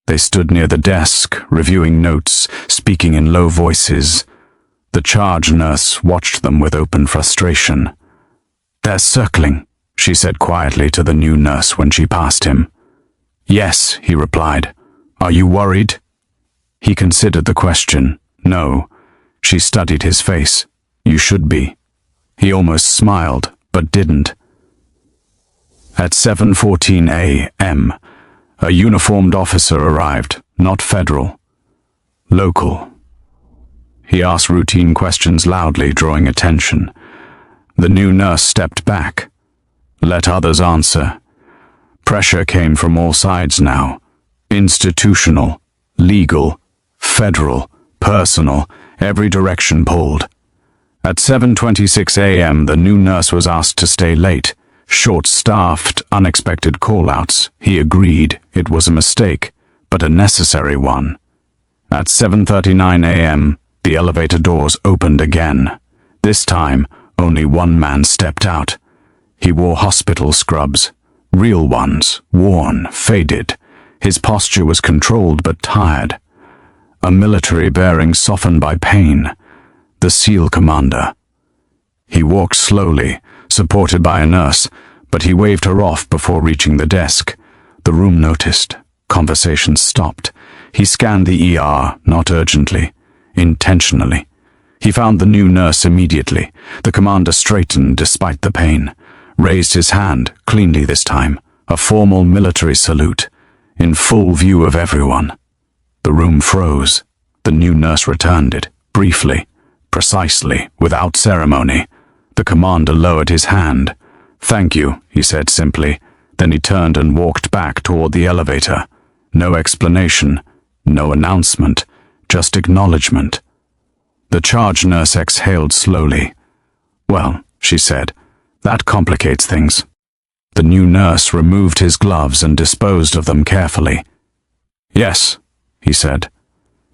[SPEAKER 1] They stood near the desk, reviewing notes, speaking in low voices. The charge nurse watched them with open frustration. "They're circling," she said quietly to the new nurse when she passed him. "Yes," he replied. "Are you worried?" He considered the question. "No." She studied his face. "You should be." He almost smiled, but didn't. At 7:14 a.m., a uniformed officer arrived, not federal. Local. He asked routine questions loudly, drawing attention. The new nurse stepped back. Let others answer. Pressure came from all sides now. Institutional, legal, federal, personal, every direction pulled. At 7:26 a.m., the new nurse was asked to stay late. Short-staffed, unexpected call-outs. He agreed it was a mistake, but a necessary one. At 7:39 a.m., the elevator doors opened again. This time, only one man stepped out. He wore hospital scrubs, real ones, worn, faded. His posture was controlled but tired. A military bearing softened by pain. The SEAL commander. He walked slowly, supported by a nurse, but he waved her off before reaching the desk. The room noticed. Conversation stopped. He scanned the ER, not urgently, intentionally. He found the new nurse immediately. The commander straightened despite the pain, raised his hand, cleanly this time, a formal military salute, in full view of everyone. The room froze. The new nurse returned it, briefly, precisely, without ceremony. The commander lowered his hand. "Thank you," he said simply. Then he turned and walked back toward the elevator. No explanation, no announcement, just acknowledgement. The charge nurse exhaled slowly. "Well," she said, "that complicates things." The new nurse removed his gloves and disposed of them carefully. "Yes," he said.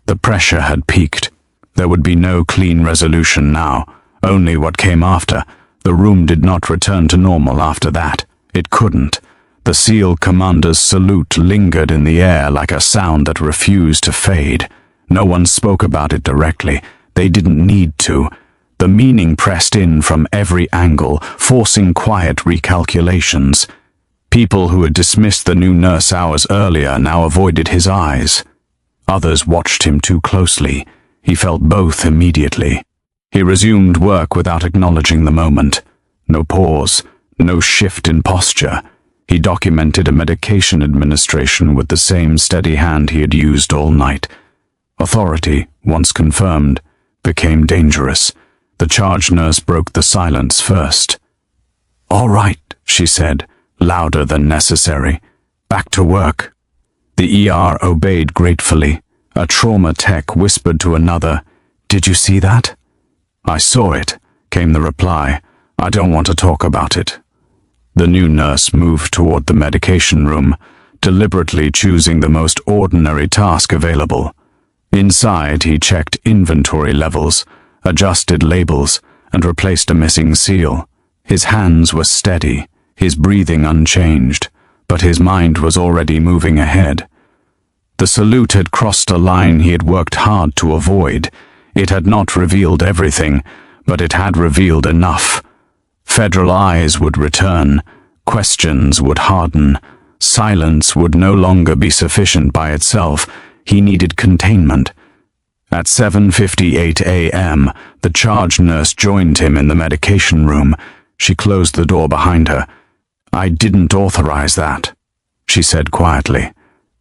[SPEAKER 1] The pressure had peaked. There would be no clean resolution now, only what came after. The room did not return to normal after that. It couldn't. The SEAL commander's salute lingered in the air like a sound that refused to fade. No one spoke about it directly. They didn't need to. The meaning pressed in from every angle, forcing quiet recalculations. People who had dismissed the new nurse hours earlier now avoided his eyes. Others watched him too closely. He felt both immediately. He resumed work without acknowledging the moment. No pause, no shift in posture. He documented a medication administration with the same steady hand he had used all night. Authority, once confirmed, became dangerous. The charge nurse broke the silence first. "All right," she said, louder than necessary. "Back to work." The ER obeyed gratefully. A trauma tech whispered to another, "Did you see that?" "I saw it," came the reply. "I don't want to talk about it." The new nurse moved toward the medication room, deliberately choosing the most ordinary task available. Inside, he checked inventory levels, adjusted labels, and replaced a missing seal. His hands were steady, his breathing unchanged, but his mind was already moving ahead. The salute had crossed a line he had worked hard to avoid. It had not revealed everything, but it had revealed enough. Federal eyes would return, questions would harden, silence would no longer be sufficient by itself. He needed containment. At 7:58 a.m., the charge nurse joined him in the medication room. She closed the door behind her. "I didn't authorize that," she said quietly.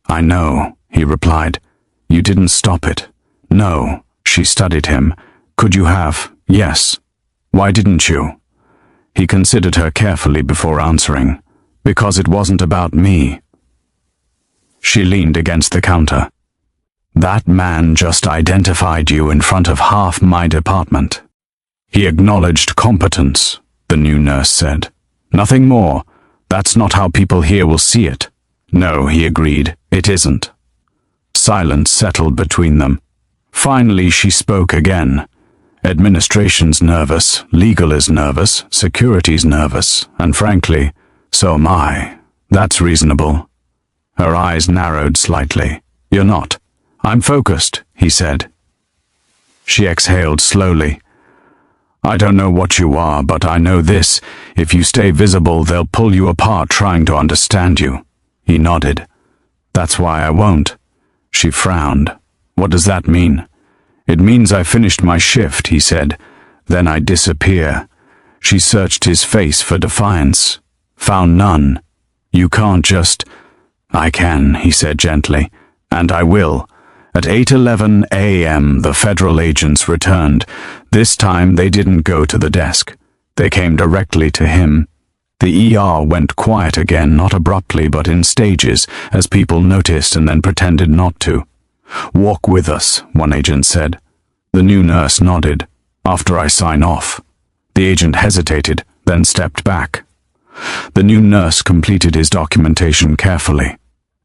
[SPEAKER 1] "I know," he replied. "You didn't stop it." "No." She studied him. "Could you have?" "Yes." "Why didn't you?" He considered her carefully before answering. "Because it wasn't about me." She leaned against the counter. "That man just identified you in front of half my department." "He acknowledged competence," the new nurse said. "Nothing more. That's not how people here will see it." "No," he agreed, "it isn't." Silence settled between them. Finally, she spoke again. "Administration's nervous, legal is nervous, security's nervous, and frankly, so am I. That's reasonable." Her eyes narrowed slightly. "You're not." "I'm focused," he said. She exhaled slowly. "I don't know what you are, but I know this. If you stay visible, they'll pull you apart trying to understand you." He nodded. "That's why I won't." She frowned. "What does that mean?" "It means I finished my shift," he said. "Then I disappear." She searched his face for defiance. Found none. "You can't just—" "I can," he said gently. "And I will." At 8:11 a.m. the federal agents returned. This time they didn't go to the desk. They came directly to him. The ER went quiet again, not abruptly but in stages, as people noticed and then pretended not to. "Walk with us," one agent said. The new nurse nodded. "After I sign off." The agent hesitated, then stepped back. The new nurse completed his documentation carefully.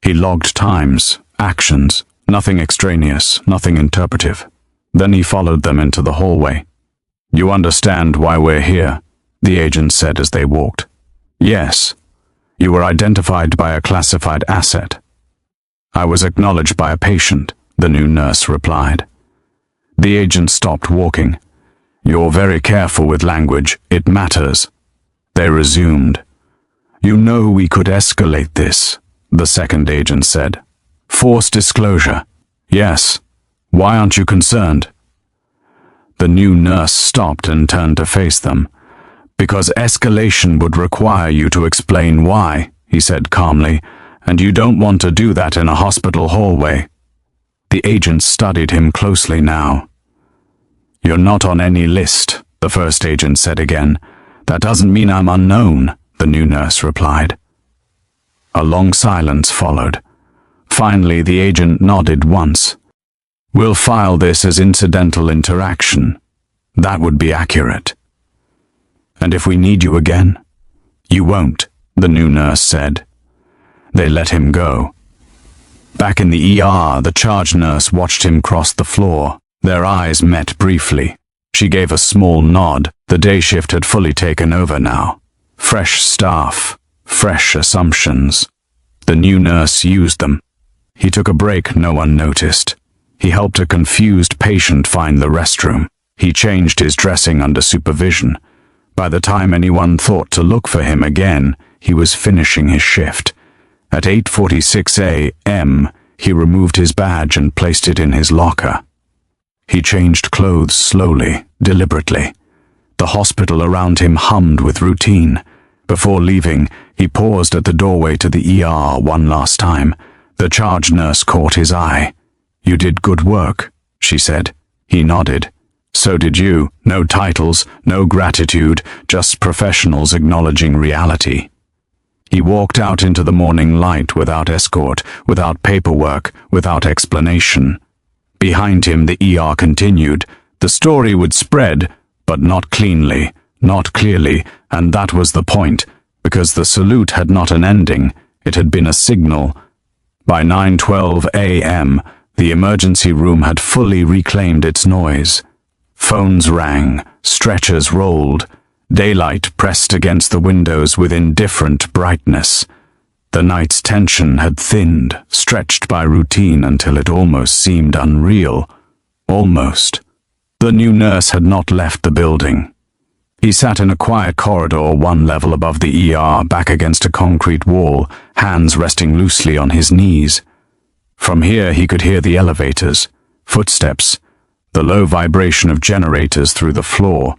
[SPEAKER 1] He logged times, actions, nothing extraneous, nothing interpretive. Then he followed them into the hallway. "You understand why we're here," the agent said as they walked. "Yes. You were identified by a classified asset." "I was acknowledged by a patient," the new nurse replied. The agent stopped walking. "You're very careful with language. It matters." They resumed. "You know we could escalate this," the second agent said. "Force disclosure." "Yes. Why aren't you concerned?" The new nurse stopped and turned to face them. "Because escalation would require you to explain why," he said calmly, "and you don't want to do that in a hospital hallway." The agent studied him closely now. "You're not on any list," the first agent said again. "That doesn't mean I'm unknown," the new nurse replied. A long silence followed. Finally, the agent nodded once. "We'll file this as incidental interaction." "That would be accurate." "And if we need you again?" "You won't," the new nurse said. They let him go. Back in the ER, the charge nurse watched him cross the floor. Their eyes met briefly. She gave a small nod. The day shift had fully taken over now. Fresh staff, fresh assumptions. The new nurse used them. He took a break no one noticed. He helped a confused patient find the restroom. He changed his dressing under supervision. By the time anyone thought to look for him again, he was finishing his shift. At 8:46 a.m., he removed his badge and placed it in his locker. He changed clothes slowly, deliberately. The hospital around him hummed with routine. Before leaving, he paused at the doorway to the ER one last time. The charge nurse caught his eye. "You did good work," she said. He nodded. "So did you. No titles, no gratitude, just professionals acknowledging reality." He walked out into the morning light without escort, without paperwork, without explanation. Behind him, the ER continued. The story would spread, but not cleanly, not clearly, and that was the point, because the salute had not an ending, it had been a signal. By 9:12 a.m., the emergency room had fully reclaimed its noise. Phones rang, stretchers rolled, daylight pressed against the windows with indifferent brightness. The night's tension had thinned, stretched by routine until it almost seemed unreal. Almost. The new nurse had not left the building. He sat in a quiet corridor one level above the ER, back against a concrete wall, hands resting loosely on his knees. From here he could hear the elevators, footsteps, the low vibration of generators through the floor.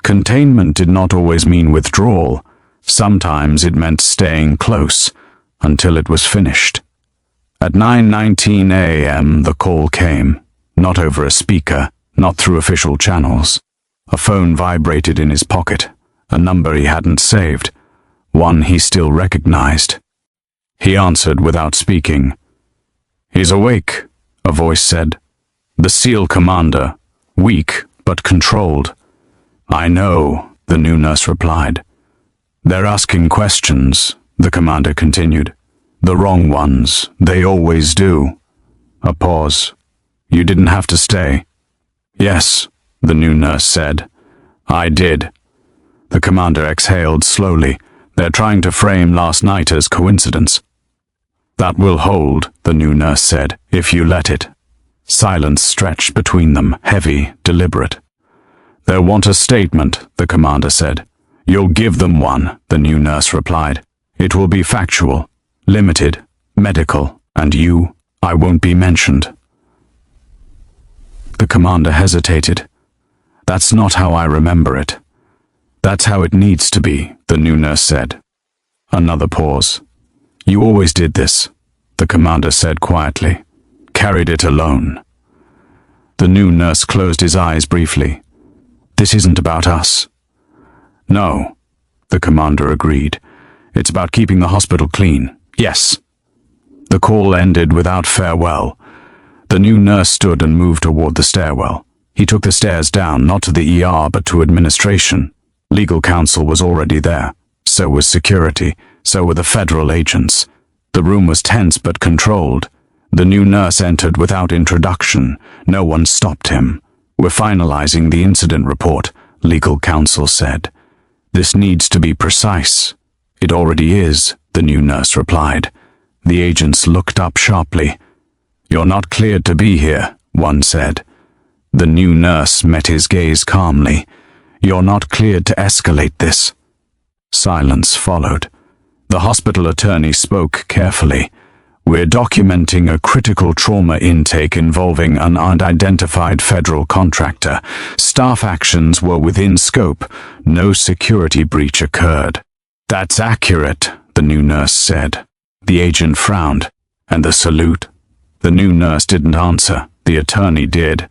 [SPEAKER 1] Containment did not always mean withdrawal. Sometimes it meant staying close until it was finished. At 9:19 a.m. the call came, not over a speaker, not through official channels. A phone vibrated in his pocket, a number he hadn't saved, one he still recognized. He answered without speaking. "He's awake," a voice said. "The SEAL commander, weak but controlled." "I know," the new nurse replied. "They're asking questions," the commander continued. "The wrong ones, they always do." A pause. "You didn't have to stay." "Yes," the new nurse said. "I did." The commander exhaled slowly. "They're trying to frame last night as coincidence." "That will hold," the new nurse said, "if you let it." Silence stretched between them, heavy, deliberate. "They'll want a statement," the commander said. "You'll give them one," the new nurse replied. "It will be factual, limited, medical, and I won't be mentioned." The commander hesitated. "That's not how I remember it." "That's how it needs to be," the new nurse said. Another pause. "You always did this," the commander said quietly. "Carried it alone." The new nurse closed his eyes briefly. "This isn't about us." "No," the commander agreed. "It's about keeping the hospital clean. Yes." The call ended without farewell. The new nurse stood and moved toward the stairwell. He took the stairs down, not to the ER, but to administration. Legal counsel was already there. So was security. So were the federal agents. The room was tense but controlled. The new nurse entered without introduction. No one stopped him. "We're finalizing the incident report," legal counsel said. "This needs to be precise." "It already is," the new nurse replied. The agents looked up sharply. "You're not cleared to be here," one said. The new nurse met his gaze calmly. "You're not cleared to escalate this." Silence followed. The hospital attorney spoke carefully. "We're documenting a critical trauma intake involving an unidentified federal contractor. Staff actions were within scope. No security breach occurred." "That's accurate," the new nurse said. The agent frowned. "And the salute?" The new nurse didn't answer. The attorney did.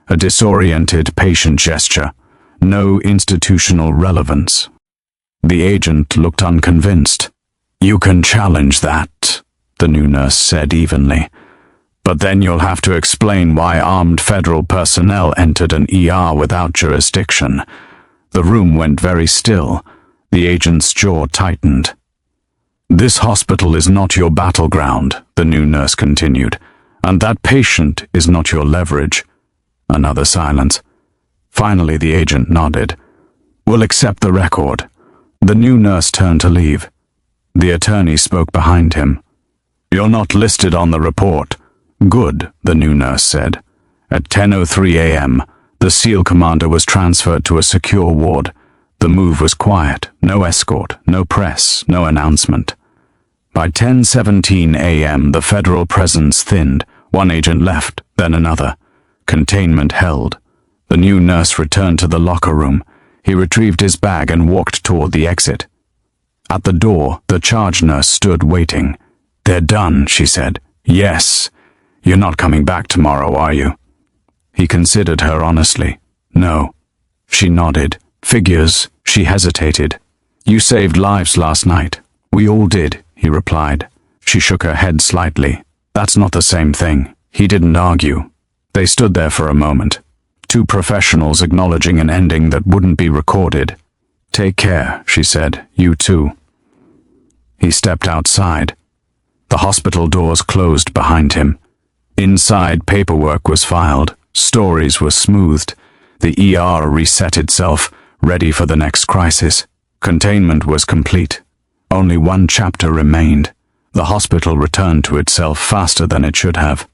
[SPEAKER 1] A disoriented, patient gesture. No institutional relevance. The agent looked unconvinced. "You can challenge that," the new nurse said evenly. "But then you'll have to explain why armed federal personnel entered an ER without jurisdiction." The room went very still. The agent's jaw tightened. "This hospital is not your battleground," the new nurse continued. "And that patient is not your leverage." Another silence. Finally, the agent nodded. "We'll accept the record." The new nurse turned to leave. The attorney spoke behind him. "You're not listed on the report." Good, the new nurse said. At 10:03 a.m., the SEAL commander was transferred to a secure ward. The move was quiet, no escort, no press, no announcement. By 10:17 a.m., the federal presence thinned. One agent left, then another. Containment held. The new nurse returned to the locker room. He retrieved his bag and walked toward the exit. At the door, the charge nurse stood waiting. "They're done," she said. "Yes. You're not coming back tomorrow, are you?" He considered her honestly. "No." She nodded. "Figures." She hesitated. "You saved lives last night." "We all did," he replied. She shook her head slightly. "That's not the same thing." He didn't argue. They stood there for a moment. Two professionals acknowledging an ending that wouldn't be recorded. "Take care," she said. "You too." He stepped outside. The hospital doors closed behind him. Inside, paperwork was filed. Stories were smoothed. The ER reset itself, ready for the next crisis. Containment was complete. Only one chapter remained. The hospital returned to itself faster than it should have.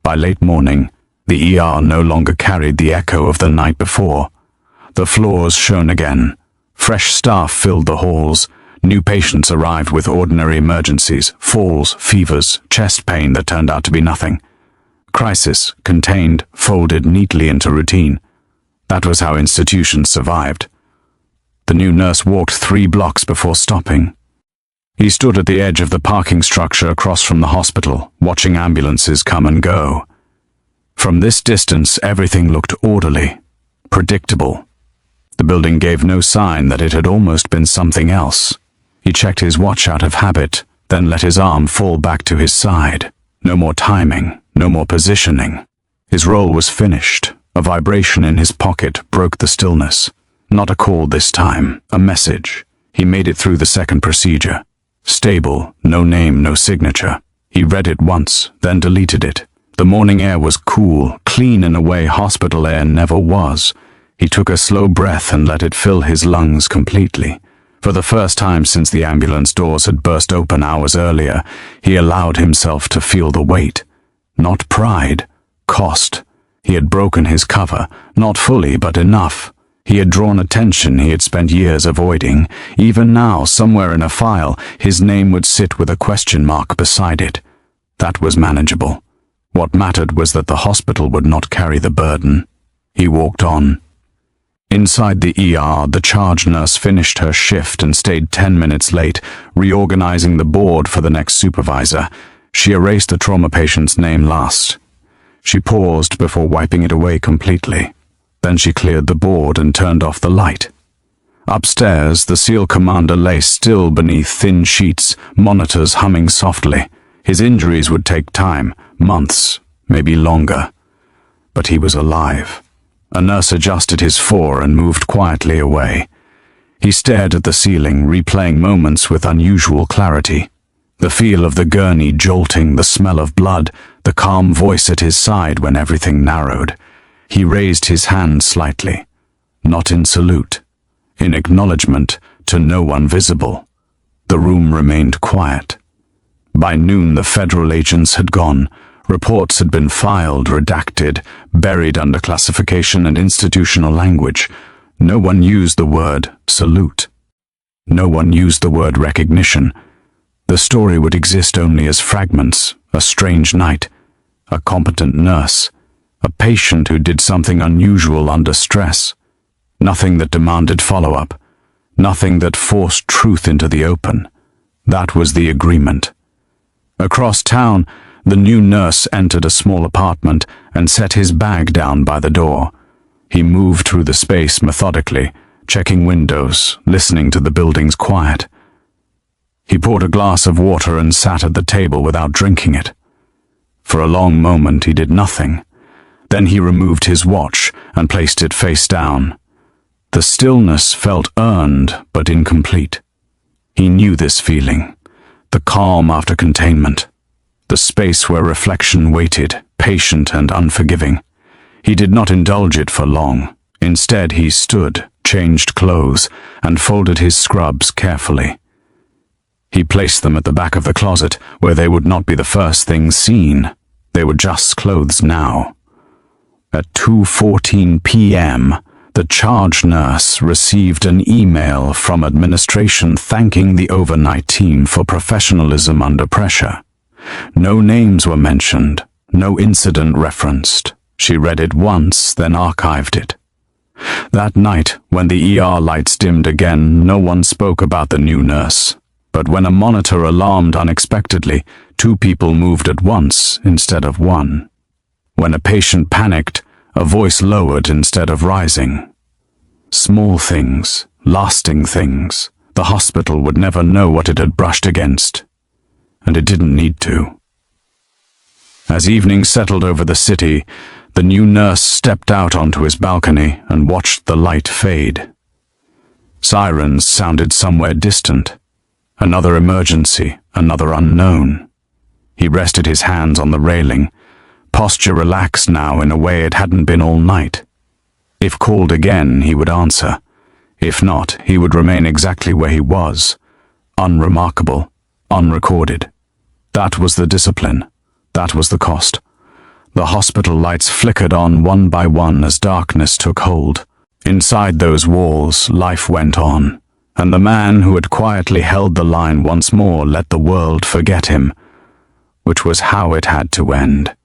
[SPEAKER 1] By late morning, the ER no longer carried the echo of the night before. The floors shone again. Fresh staff filled the halls. New patients arrived with ordinary emergencies, falls, fevers, chest pain that turned out to be nothing. Crisis, contained, folded neatly into routine. That was how institutions survived. The new nurse walked 3 blocks before stopping. He stood at the edge of the parking structure across from the hospital, watching ambulances come and go. From this distance, everything looked orderly, predictable. The building gave no sign that it had almost been something else. He checked his watch out of habit, then let his arm fall back to his side. No more timing, no more positioning. His role was finished. A vibration in his pocket broke the stillness. Not a call this time, a message. He made it through the second procedure. Stable, no name, no signature. He read it once, then deleted it. The morning air was cool, clean in a way hospital air never was. He took a slow breath and let it fill his lungs completely. For the first time since the ambulance doors had burst open hours earlier, he allowed himself to feel the weight. Not pride, cost. He had broken his cover, not fully, but enough. He had drawn attention he had spent years avoiding. Even now, somewhere in a file, his name would sit with a question mark beside it. That was manageable. What mattered was that the hospital would not carry the burden. He walked on. Inside the ER, the charge nurse finished her shift and stayed 10 minutes late, reorganizing the board for the next supervisor. She erased the trauma patient's name last. She paused before wiping it away completely. Then she cleared the board and turned off the light. Upstairs, the SEAL commander lay still beneath thin sheets, monitors humming softly. His injuries would take time, months, maybe longer. But he was alive. A nurse adjusted his fore and moved quietly away. He stared at the ceiling, replaying moments with unusual clarity. The feel of the gurney jolting, the smell of blood, the calm voice at his side when everything narrowed. He raised his hand slightly, not in salute, in acknowledgement to no one visible. The room remained quiet. By noon, the federal agents had gone. Reports had been filed, redacted, buried under classification and institutional language. No one used the word salute. No one used the word recognition. The story would exist only as fragments, a strange night, a competent nurse, a patient who did something unusual under stress. Nothing that demanded follow-up, nothing that forced truth into the open. That was the agreement. Across town, the new nurse entered a small apartment and set his bag down by the door. He moved through the space methodically, checking windows, listening to the building's quiet. He poured a glass of water and sat at the table without drinking it. For a long moment he did nothing. Then he removed his watch and placed it face down. The stillness felt earned but incomplete. He knew this feeling, the calm after containment. The space where reflection waited, patient and unforgiving. He did not indulge it for long. Instead, he stood, changed clothes, and folded his scrubs carefully. He placed them at the back of the closet, where they would not be the first thing seen. They were just clothes now. At 2:14 p.m., the charge nurse received an email from administration thanking the overnight team for professionalism under pressure. No names were mentioned, no incident referenced. She read it once, then archived it. That night, when the ER lights dimmed again, no one spoke about the new nurse. But when a monitor alarmed unexpectedly, 2 people moved at once instead of 1. When a patient panicked, a voice lowered instead of rising. Small things, lasting things. The hospital would never know what it had brushed against. And it didn't need to. As evening settled over the city, the new nurse stepped out onto his balcony and watched the light fade. Sirens sounded somewhere distant. Another emergency, another unknown. He rested his hands on the railing, posture relaxed now in a way it hadn't been all night. If called again, he would answer. If not, he would remain exactly where he was, unremarkable, unrecorded. That was the discipline. That was the cost. The hospital lights flickered on one by one as darkness took hold. Inside those walls, life went on, and the man who had quietly held the line once more let the world forget him, which was how it had to end.